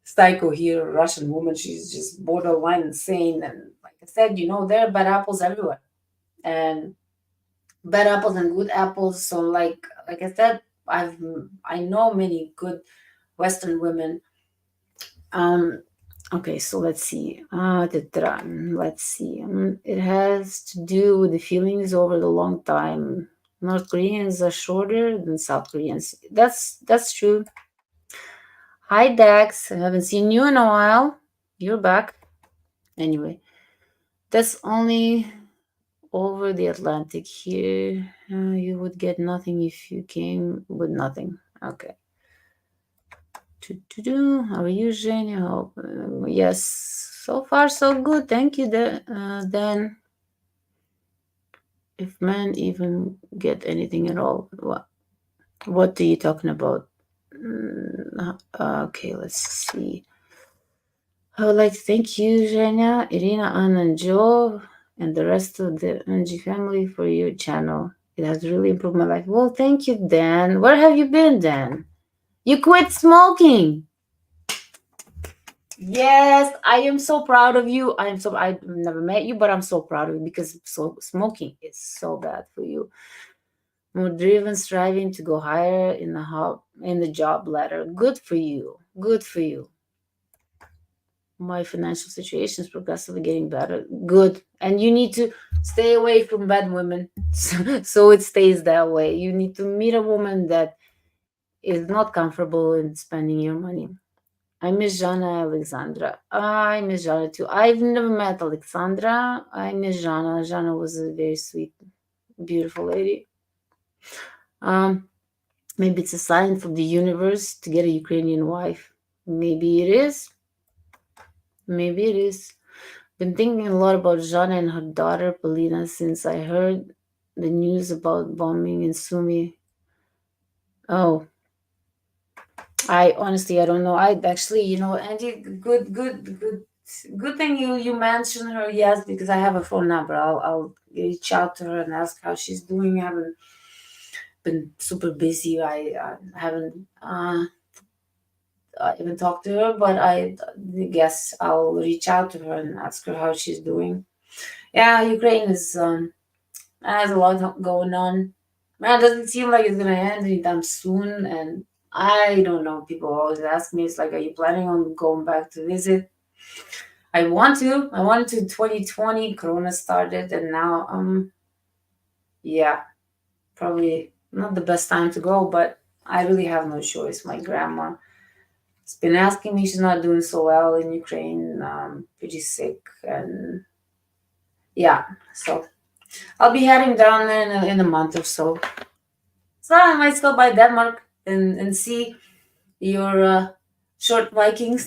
psycho here, a Russian woman. She's just borderline insane. And like I said, there are bad apples everywhere, and bad apples and good apples. So like I said, I know many good Western women. Um, okay, so let's see. Let's see. It has to do with the feelings over the long time. North Koreans are shorter than South Koreans. That's true. Hi Dax, I haven't seen you in a while. You're back. Anyway, that's only over the Atlantic here. You would get nothing if you came with nothing. Okay. How are you, Jenny? Yes, so far so good. Thank you, Dan. If men even get anything at all, what are you talking about? Okay, let's see. I would like to thank you, Zhenya, Irina, Anna, and Joe, and the rest of the NG family for your channel. It has really improved my life. Well, thank you, Dan. Where have you been, Dan? You quit smoking. Yes, I am so proud of you. I've never met you, but I'm so proud of you because smoking is so bad for you. More driven, striving to go higher in the job ladder. Good for you. Good for you. My financial situation is progressively getting better. Good. And you need to stay away from bad women so it stays that way. You need to meet a woman that is not comfortable in spending your money. I miss Jana Alexandra. I miss Jana too. I've never met Alexandra. I miss Jana. Jana was a very sweet, beautiful lady. Maybe it's a sign from the universe to get a Ukrainian wife. Maybe it is. Maybe it is. Been thinking a lot about Jana and her daughter Polina since I heard the news about bombing in Sumy. Oh, I honestly I don't know. I actually, Angie, good thing you mentioned her. Yes, because I have a phone number. I'll reach out to her and ask how she's doing. I haven't been super busy. I haven't even talked to her, but I guess I'll reach out to her and ask her how she's doing. Yeah, Ukraine has a lot going on. Man, it doesn't seem like it's gonna end anytime soon, and I don't know. People always ask me, it's like, are you planning on going back to visit? I want to. I wanted to 2020. Corona started, and now yeah, probably not the best time to go, but I really have no choice. My grandma has been asking me. She's not doing so well in Ukraine. Pretty sick, and yeah, so I'll be heading down there in a month or so. So I might stop by Denmark and see your short Vikings.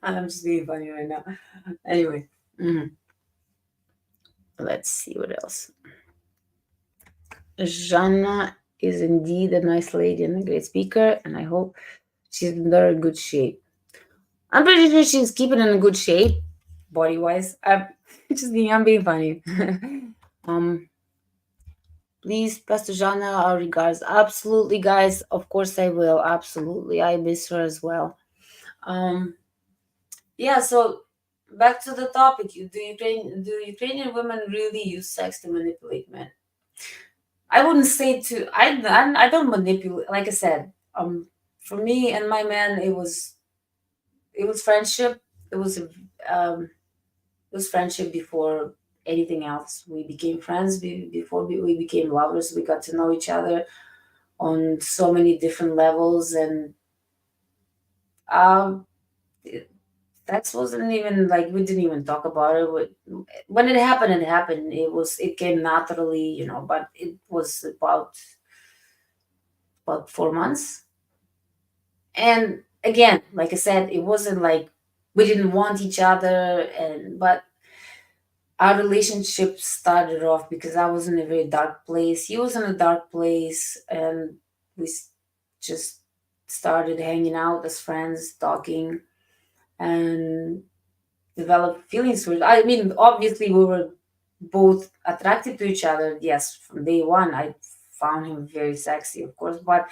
I'm just being funny right now. Anyway, let's see what else. Jana is indeed a nice lady and a great speaker, and I hope she's in very good shape. I'm pretty sure she's keeping in a good shape. body wise. I'm I'm being funny. um, please, Pastor Jana, our regards. Absolutely, guys. Of course, I will. Absolutely, I miss her as well. Um, yeah. So back to the topic. Do Ukrainian women really use sex to manipulate men? I wouldn't say to. I don't manipulate. Like I said, for me and my man, it was friendship. It was um, it was friendship before anything else. We became friends before we became lovers. We got to know each other on so many different levels, and um, it- sex wasn't even like we didn't even talk about it. When it happened, it happened. It came naturally, but it was about 4 months. And again, like I said, it wasn't like we didn't want each other, and but our relationship started off because I was in a very dark place. He was in a dark place, and just started hanging out as friends, talking, and developed feelings for it. I mean, obviously, we were both attracted to each other. Yes, from day one, I found him very sexy, of course, but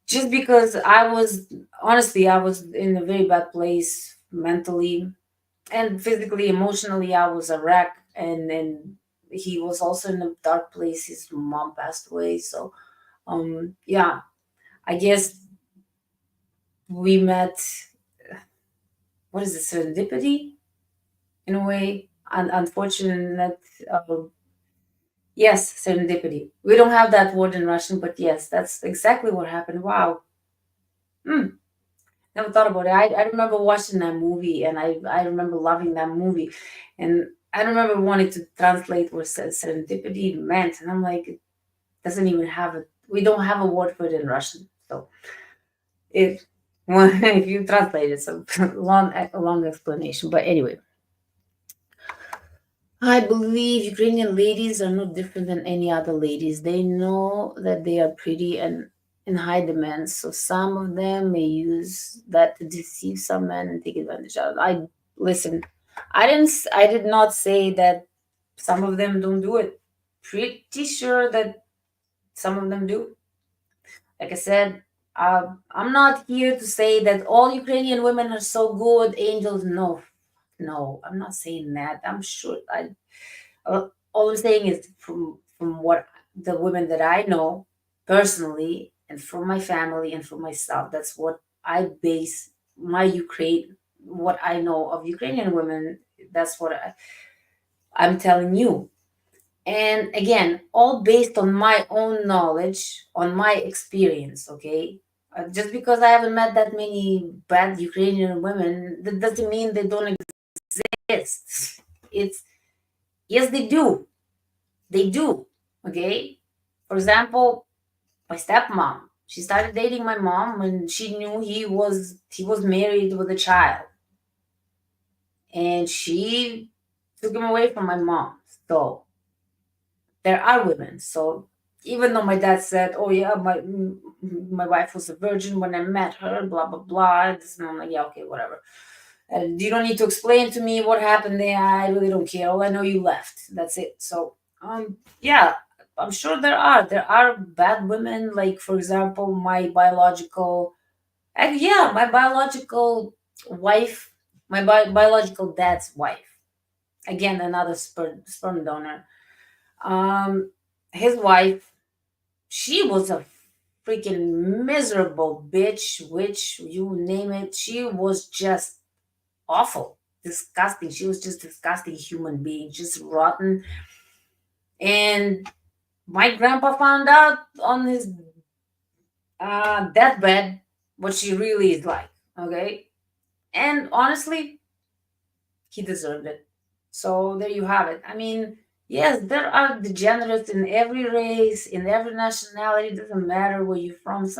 just because I was in a very bad place mentally and physically, emotionally. I was a wreck, and then he was also in a dark place. His mom passed away, so yeah, I guess we met. What is it, serendipity in a way? Unfortunate. Uh, yes, serendipity. We don't have that word in Russian, but yes, that's exactly what happened. Wow. Hmm. Never thought about it. I remember watching that movie, and I remember loving that movie, and I remember wanting to translate what serendipity meant, and I'm like, it doesn't even have a. We don't have a word for it in Russian, so if well, if you translate it, it's a long explanation. But anyway, I believe Ukrainian ladies are no different than any other ladies. They know that they are pretty and in high demand, so some of them may use that to deceive some men and take advantage of. I listen. I did not say that some of them don't do it. Pretty sure that some of them do. Like I said, I'm not here to say that all Ukrainian women are so good, angels. No, no, I'm not saying that. I'm sure. All I'm saying is from what the women that I know personally, and from my family and from myself. That's what I base my Ukraine. What I know of Ukrainian women. That's what I'm telling you. And again, all based on my own knowledge, on my experience. Okay. Just because I haven't met that many bad Ukrainian women, that doesn't mean they don't exist. It's Yes, they do. They do. Okay. For example, my stepmom. She started dating my mom when she knew he was married with a child, and she took him away from my mom. So there are women. So even though my dad said, "Oh yeah, my wife was a virgin when I met her," blah blah blah, and I'm like, yeah, okay, whatever. You don't need to explain to me what happened there. I really don't care. All I know, you left. That's it. So, yeah, I'm sure there are bad women. Like for example, my biological wife, my biological dad's wife. Again, another sperm donor. Um, his wife, she was a freaking miserable bitch, witch, you name it. She was just awful, disgusting. She was just disgusting human being, just rotten. And my grandpa found out on his deathbed what she really is like. Okay, and honestly, he deserved it. So there you have it. I mean, yes, there are degenerates in every race, in every nationality. It doesn't matter where you're from.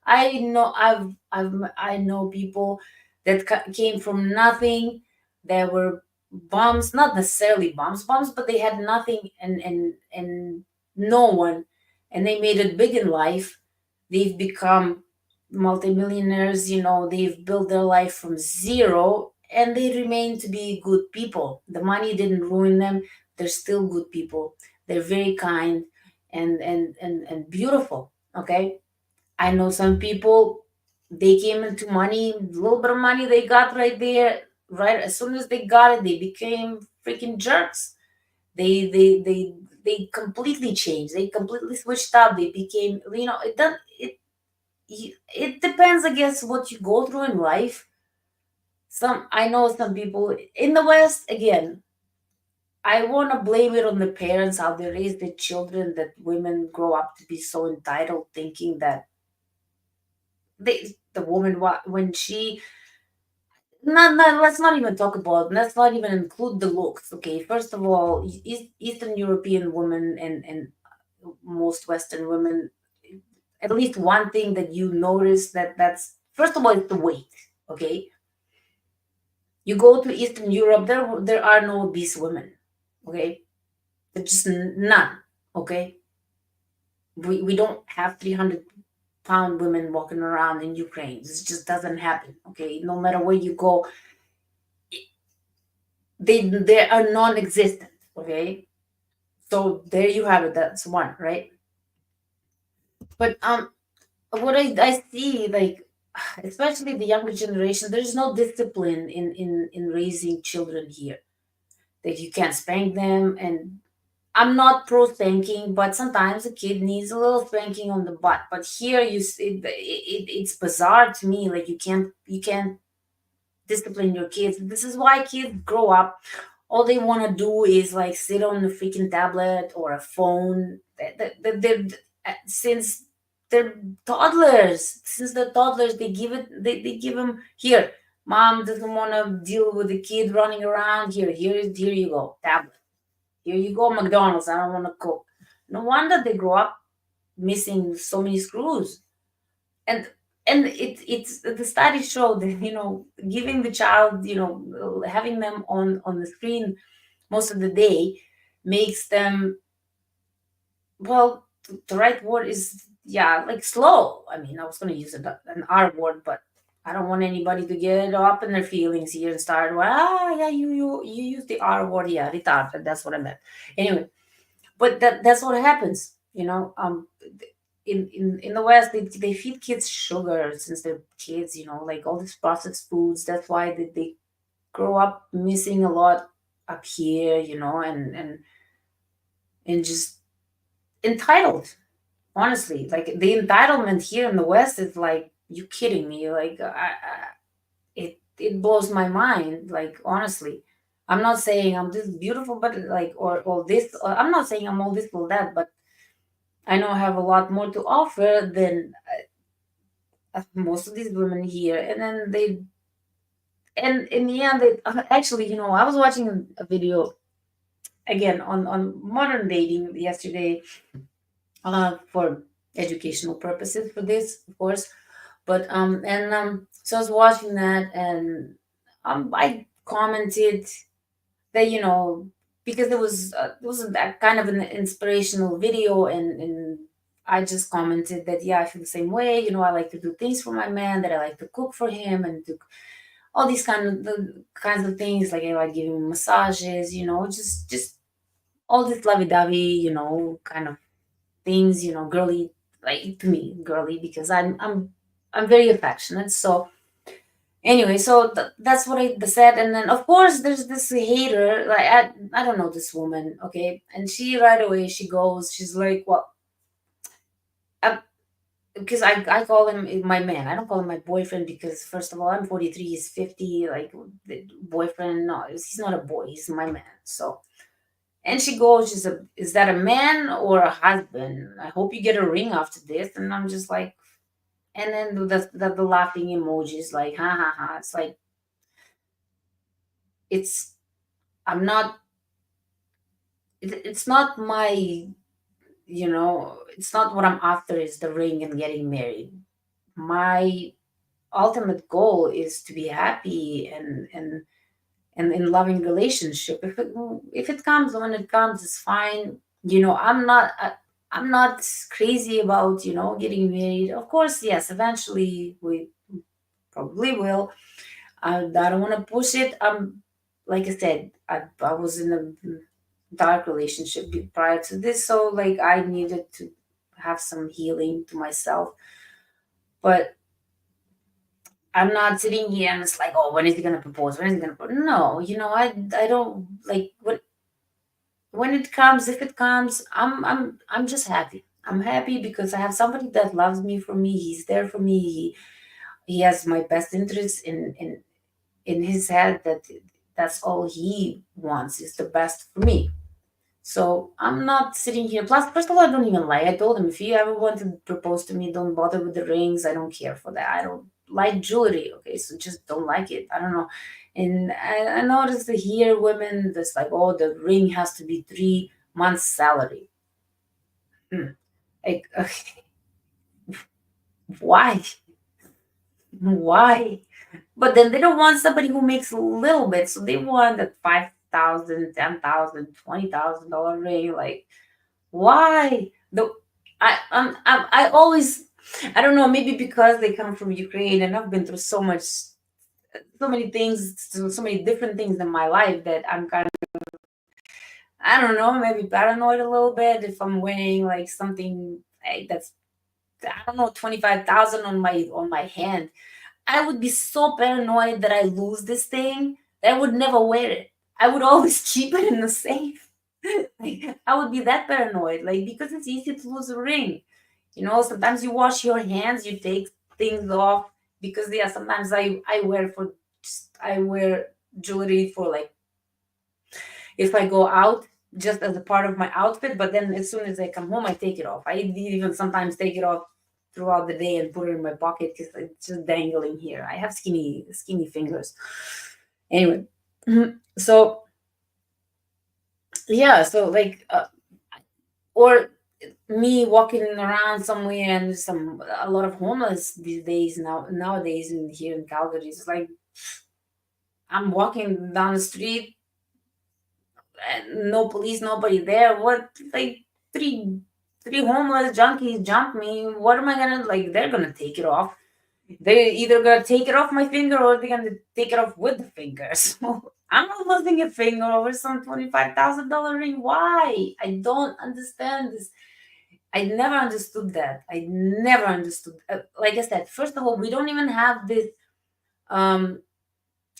I know people that came from nothing. They were bums, not necessarily bums, but they had nothing and no one, and they made it big in life. They've become multimillionaires. They've built their life from zero, and they remain to be good people. The money didn't ruin them. They're still good people. They're very kind and beautiful. Okay. I know some people, they came into money, little bit of money they got right there, right as soon as they got it, they became freaking jerks. They completely changed. They completely switched up. They became, it does it depends, I guess, what you go through in life. Some I know some people in the West, again, I want to blame it on the parents, how they raise their children, that women grow up to be so entitled, thinking that the woman, when she, not let's not even talk about, let's not even include the looks. Okay, first of all, Eastern European women and most Western women, at least one thing that you notice, that's first of all, it's the weight. Okay, you go to Eastern Europe, there are no obese women. Okay, there's just none. Okay, we don't have 300-pound women walking around in Ukraine. This just doesn't happen. Okay, no matter where you go, they are non-existent. Okay, so there you have it. That's one, right? But what I see, like, especially the younger generation, there's no discipline in raising children here. That you can't spank them, and I'm not pro spanking, but sometimes a kid needs a little spanking on the butt. But here, it's bizarre to me. Like, you can't discipline your kids. This is why kids grow up. All they want to do is like sit on a freaking tablet or a phone. Since they're toddlers. Since they're toddlers, they give it. They give them here. Mom doesn't want to deal with the kid running around. Here you go, tablet. Here you go, McDonald's. I don't want to cook. No wonder they grow up missing so many screws. And it's the studies show that, giving the child, having them on the screen most of the day makes them, well, the right word is, yeah, like slow. I mean, I was going to use an R word, but I don't want anybody to get up in their feelings here and start, well, yeah, you use the R word, yeah, retarded. That's what I meant. Anyway, but that's what happens, in the West, they feed kids sugar since they're kids, like all these processed foods. That's why they grow up missing a lot up here, and just entitled. Honestly, like the entitlement here in the West is like, you kidding me? Like, it blows my mind. Like, honestly, I'm not saying I'm this beautiful, but like, or this. I'm not saying I'm all this or that, but I know I have a lot more to offer than most of these women here. And then and in the end, actually, I was watching a video again on modern dating yesterday, for educational purposes for this, of course. But so I was watching that, and I commented that, because it was that kind of an inspirational video, and I just commented that, yeah, I feel the same way. I like to do things for my man, that I like to cook for him and do all these kinds of things. Like, I like giving him massages, just all this lovey-dovey, kind of things, girly, like, to me, girly, because I'm very affectionate. So anyway, so that's what I said. And then, of course, there's this hater, like, I don't know this woman. Okay, and she right away, she's like, well, because I call him my man. I don't call him my boyfriend, because first of all, I'm 43, he's 50. Like, the boyfriend, no, he's not a boy, he's my man. So, and she goes, she's is that a man or a husband? I hope you get a ring after this. And I'm just like, and then the laughing emojis, like, ha ha ha. It's like, it's I'm not it's not my, it's not what I'm after, is the ring and getting married. My ultimate goal is to be happy, and in loving relationship. If it comes when it comes, it's fine. I'm not crazy about, getting married. Of course, yes, eventually we probably will. I don't want to push it. Like I said, I was in a dark relationship prior to this, so like I needed to have some healing to myself. But I'm not sitting here and it's like, oh, when is he gonna propose? When is he gonna propose? No, I don't like when it comes. If it comes, I'm just happy. I'm happy because I have somebody that loves me for me. He's there for me. He has my best interests in his head. That's all he wants is the best for me. So I'm not sitting here. Plus, first of all, I don't even like. I told him if you ever want to propose to me, don't bother with the rings. I don't care for that. I don't like jewelry. Okay, so just don't like it. I don't know. And I noticed that here women that's like, oh, the ring has to be 3 months' salary. Hmm. Like, why? Why? But then they don't want somebody who makes a little bit. So they want that 5,000, 10,000, $20,000 ring. Like, why? I always, I don't know, maybe because they come from Ukraine and I've been through so many things, so many different things in my life that I'm kind of, I don't know, maybe paranoid a little bit if I'm winning like something like that's, I don't know, 25,000 on my hand. I would be so paranoid that I lose this thing that I would never wear it. I would always keep it in the safe. Like, I would be that paranoid, like because it's easy to lose a ring. Sometimes you wash your hands, you take things off because yeah, sometimes I wear jewelry for like if I go out just as a part of my outfit, but then as soon as I come home, I take it off. I even sometimes take it off throughout the day and put it in my pocket because it's just dangling here. I have skinny fingers. Anyway, so yeah, so like, or me walking around somewhere and a lot of homeless these days nowadays in here in Calgary. It's like I'm walking down the street and no police, nobody there. What, like three homeless junkies jump me? What am I gonna, like? They're gonna take it off. They're either gonna take it off my finger or they're gonna take it off with the finger. So I'm not losing a finger over some $25,000 ring. Why? I don't understand this. I never understood that. I never understood. Like I said, first of all, we don't even have this um,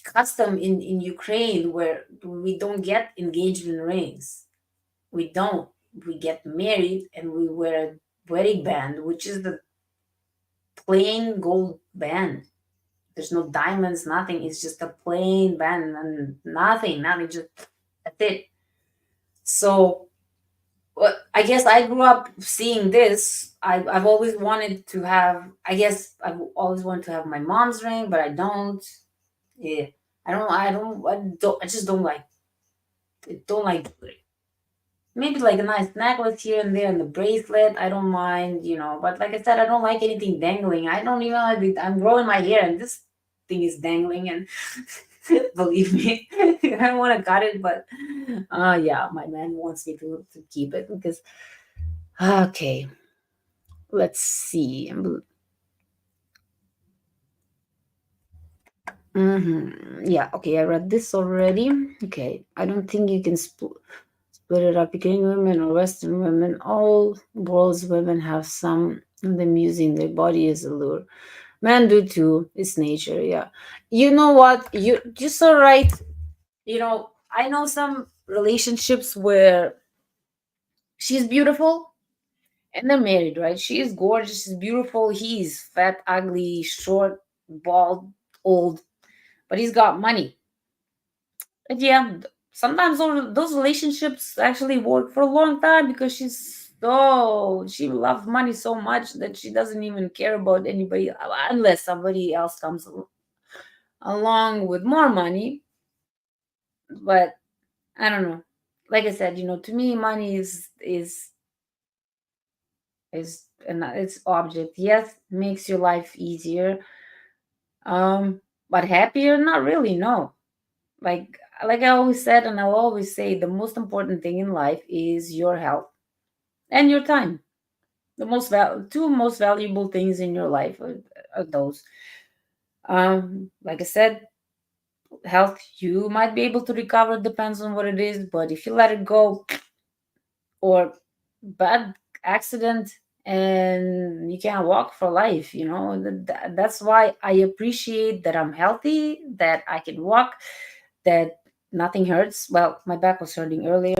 custom in Ukraine where we don't get engagement rings. We don't. We get married and we wear a wedding band, which is the plain gold band. There's no diamonds, nothing. It's just a plain band and nothing. Just that's it. So well, I guess I grew up seeing this. I've always wanted to have. I guess I've always wanted to have my mom's ring, but I don't. Yeah, I don't. I don't. I don't. I just don't like. Don't like jewelry. Maybe like a nice necklace here and there and the bracelet. I don't mind. But like I said, I don't like anything dangling. I don't even. I'm growing my hair and this thing is dangling and. Believe me, I don't want to cut it, but yeah, my man wants me to keep it because okay, let's see. Yeah, okay, I read this already. Okay, I don't think you can split it up. Ukrainian women or Western women, all world's women have some of them using their body as a lure. Men do too. It's nature. Yeah, you know what? You're so right. I know some relationships where she's beautiful and they're married, right? She is gorgeous, she's beautiful. He's fat, ugly, short, bald, old, but he's got money. And yeah, sometimes those relationships actually work for a long time because she loves money so much that she doesn't even care about anybody unless somebody else comes along with more money. But I don't know. Like I said, to me, money is and it's object. Yes, makes your life easier, but happier, not really. No. Like I always said, and I'll always say, the most important thing in life is your health and your time. The two most valuable things in your life are those. Like I said, health you might be able to recover, depends on what it is. But if you let it go, or bad accident, and you can't walk for life, that's why I appreciate that I'm healthy, that I can walk, that nothing hurts. Well, my back was hurting earlier,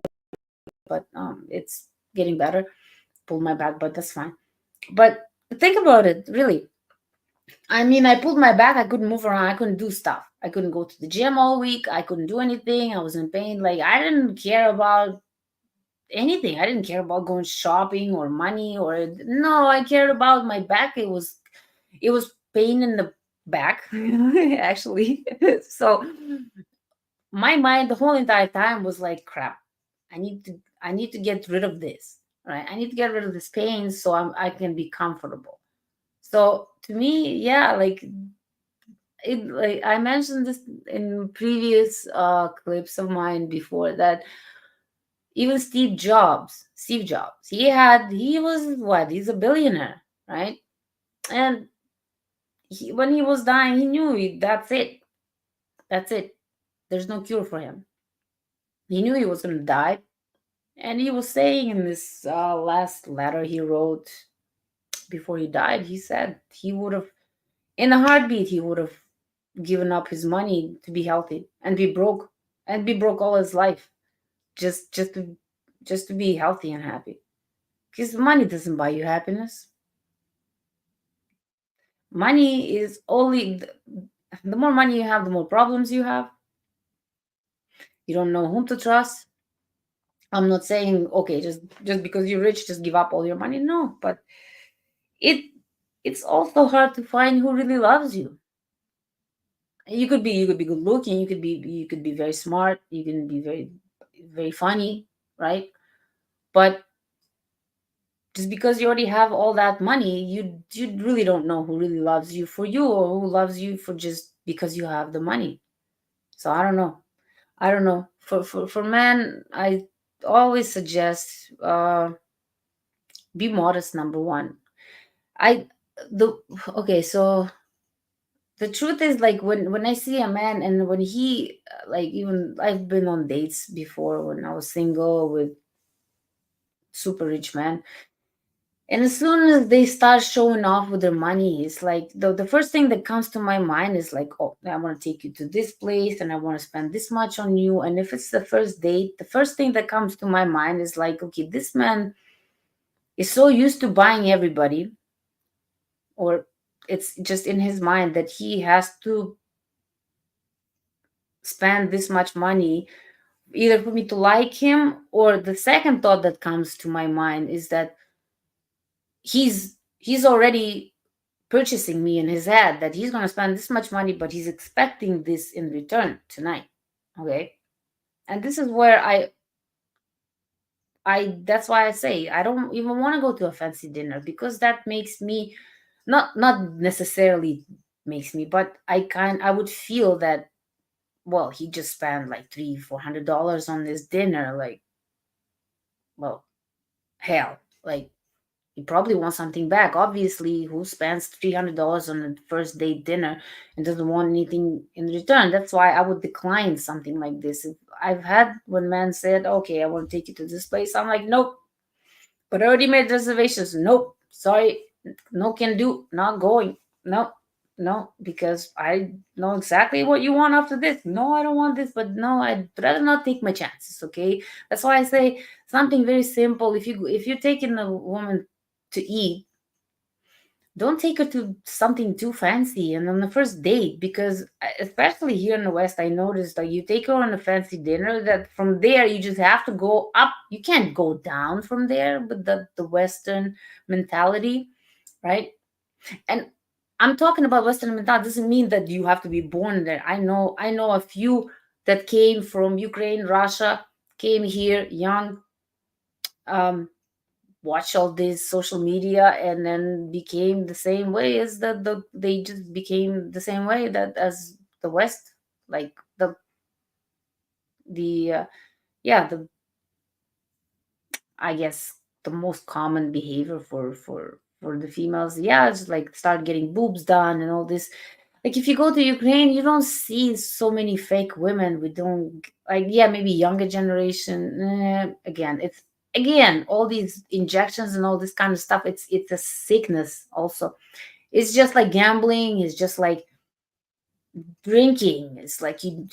but it's getting better. Pulled my back, but that's fine. But think about it, really. I mean, I pulled my back. I couldn't move around. I couldn't do stuff. I couldn't go to the gym all week. I couldn't do anything. I was in pain. Like, I didn't care about anything. I didn't care about going shopping or money, or no, I cared about my back. It was pain in the back, actually. So my mind the whole entire time was like, crap. I need to get rid of this. Right? I need to get rid of this pain so I can be comfortable. So to me, yeah, like I mentioned this in previous clips of mine before, that even Steve Jobs, he was what? He's a billionaire, right? And when he was dying, he knew that's it. That's it. There's no cure for him. He knew he was going to die. And he was saying in this last letter he wrote before he died, he said he would have, in a heartbeat, he would have given up his money to be healthy and be broke all his life, just to be healthy and happy. Because money doesn't buy you happiness. Money is only the more money you have, the more problems you have. You don't know whom to trust. I'm not saying, okay, just because you're rich, just give up all your money. No, but it it's also hard to find who really loves you. You could be good looking, you could be very smart, you can be very funny, right? But just because you already have all that money, you really don't know who really loves you for you, or who loves you for just because you have the money. So I don't know. I don't know. For men, I always suggest be modest. Number one, I the okay. So the truth is, like, when I see a man, and when he like, even I've been on dates before when I was single with super rich men. And as soon as they start showing off with their money, it's like the first thing that comes to my mind is like, oh, I want to take you to this place and I want to spend this much on you. And if it's the first date, the first thing that comes to my mind is like, okay, this man is so used to buying everybody, or it's just in his mind that he has to spend this much money either for me to like him, or the second thought that comes to my mind is that he's already purchasing me in his head, that he's going to spend this much money, but he's expecting this in return tonight. Okay. And this is where I that's why I say I don't even want to go to a fancy dinner, because that makes me, not necessarily makes me, but I would feel that, well, he just spent like $300-400 on this dinner. Like, well, hell, like, he probably wants something back. Obviously, who spends $300 on a first date dinner and doesn't want anything in return? That's why I would decline something like this. I've had when men said, "Okay, I want to take you to this place," I'm like, "Nope," but I already made reservations. Nope, sorry, no can do, not going. No, no, because I know exactly what you want after this. No, I don't want this, but no, I'd rather not take my chances. Okay, that's why I say something very simple. If you're taking a woman to eat, don't take her to something too fancy and on the first date, because especially here in the West, I noticed that you take her on a fancy dinner, that from there you just have to go up. You can't go down from there, but the Western mentality, right? And I'm talking about Western mentality doesn't mean that you have to be born there. I know a few that came from Ukraine, Russia, came here young, um watch all this social media, and then became the same way as they just became the same way that as the West. Like the yeah, the I guess the most common behavior for the females, yeah, it's like start getting boobs done and all this. Like if you go to Ukraine, you don't see so many fake women. We don't like, yeah, maybe younger generation. Again, it's again all these injections and all this kind of stuff. It's a sickness. Also, it's just like gambling. It's just like drinking. It's like you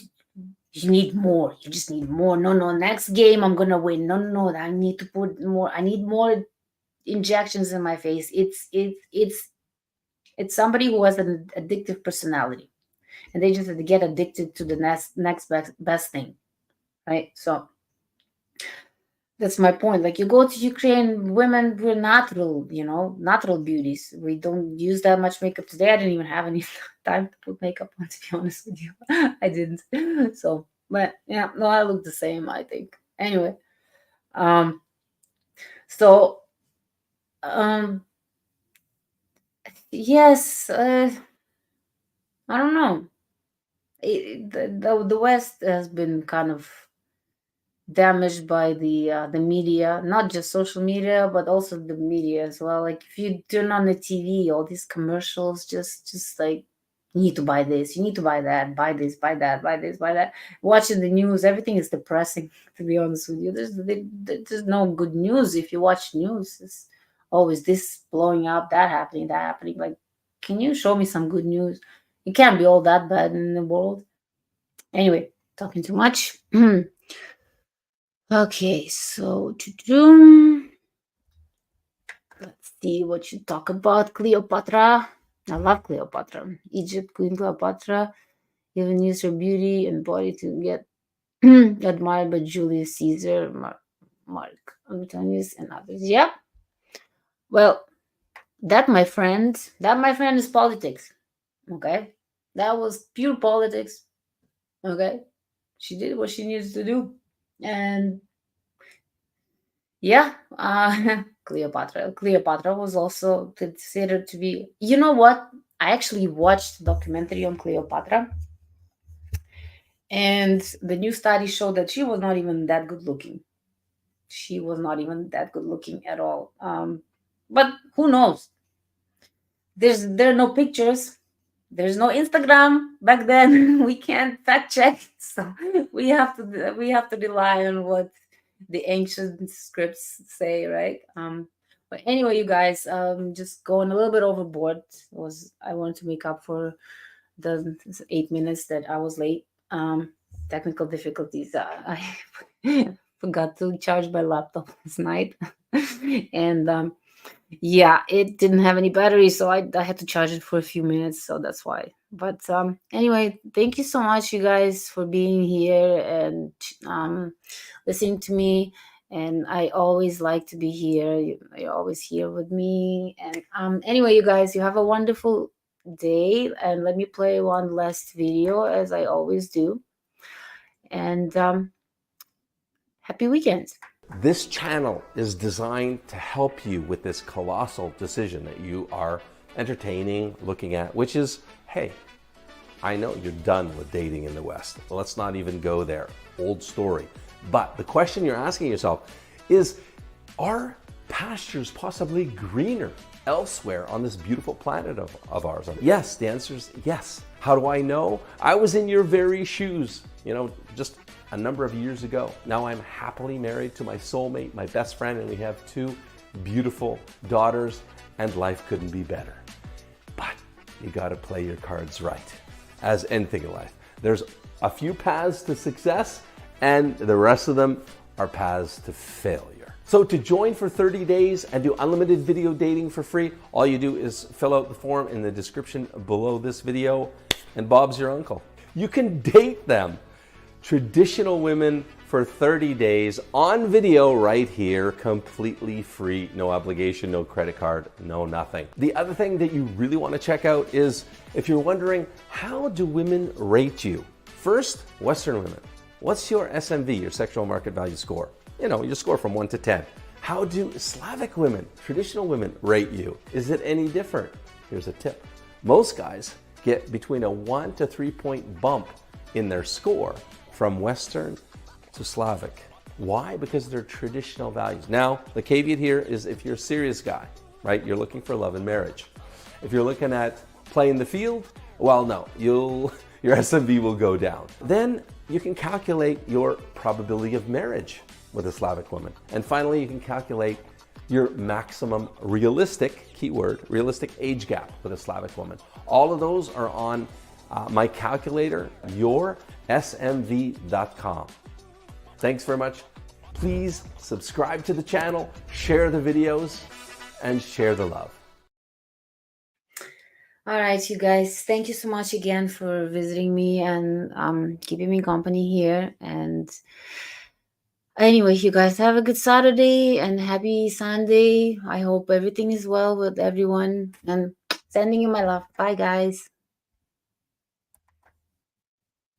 need more. You just need more. No, no, next game I'm gonna win. No, no, no. I need to put more. I need more injections in my face. It's somebody who has an addictive personality, and they just get addicted to the next best thing, right? So that's my point. Like you go to Ukraine, women, we're natural, natural beauties. We don't use that much makeup today. I didn't even have any time to put makeup on, to be honest with you. I didn't. So, but yeah, no, I look the same, I think. Anyway, um, so um, yes, I don't know. The West has been kind of damaged by the media, not just social media, but also the media as well. Like if you turn on the TV, all these commercials, just like you need to buy this, you need to buy that, buy this, buy that, buy this, buy that. Watching the news, everything is depressing. To be honest with you, there's no good news. If you watch news, it's always this blowing up, that happening, that happening. Like, can you show me some good news? It can't be all that bad in the world. Anyway, talking too much. Okay, so let's see what you talk about. Cleopatra. I love Cleopatra. Egypt, Queen Cleopatra even used her beauty and body to get admired by Julius Caesar, Mark Antonius, and others. Yep. Well, that my friend is politics. Okay, that was pure politics. Okay, she did what she needed to do, and yeah, Cleopatra was also considered to be. You know what? I actually watched a documentary on Cleopatra, and the new study showed that she was not even that good looking. She was not even that good looking at all. But who knows? There are no pictures. There's no Instagram back then. We can't fact check, so we have to rely on what the ancient scripts say, right? But anyway, you guys, just going a little bit overboard. Was I wanted to make up for the 8 minutes that I was late. Technical difficulties. I forgot to charge my laptop last night, and yeah, it didn't have any battery, so I had to charge it for a few minutes, so that's why. But anyway, thank you so much, you guys, for being here and listening to me. And I always like to be here. You're always here with me. And anyway, you guys, you have a wonderful day. And let me play one last video, as I always do. And happy weekend. This channel is designed to help you with this colossal decision that you are entertaining, looking at, which is, hey, I know you're done with dating in the West. Let's not even go there. Old story. But the question you're asking yourself is, are pastures possibly greener elsewhere on this beautiful planet of ours? Yes, the answer is yes. How do I know? I was in your very shoes, just a number of years ago. Now I'm happily married to my soulmate, my best friend, and we have 2 beautiful daughters, and life couldn't be better. But you gotta play your cards right, as anything in life. There's a few paths to success, and the rest of them are paths to failure. So to join for 30 days and do unlimited video dating for free, all you do is fill out the form in the description below this video, and Bob's your uncle. You can date them. Traditional women for 30 days on video right here, completely free, no obligation, no credit card, no nothing. The other thing that you really want to check out is, if you're wondering, how do women rate you? First, Western women. What's your SMV, your sexual market value score? Your score from 1 to 10. How do Slavic women, traditional women, rate you? Is it any different? Here's a tip. Most guys get between a 1 to 3 point bump in their score from Western to Slavic. Why? Because they're traditional values. Now, the caveat here is if you're a serious guy, right? You're looking for love and marriage. If you're looking at play in the field, Well, no, your SMV will go down. Then you can calculate your probability of marriage with a Slavic woman. And finally, you can calculate your maximum realistic, keyword, realistic age gap with a Slavic woman. All of those are on my calculator, yoursmv.com. Thanks very much. Please subscribe to the channel, share the videos, and share the love. All right, you guys, thank you so much again for visiting me and keeping me company here. And anyway, you guys have a good Saturday and happy Sunday. I hope everything is well with everyone, and sending you my love. Bye, guys.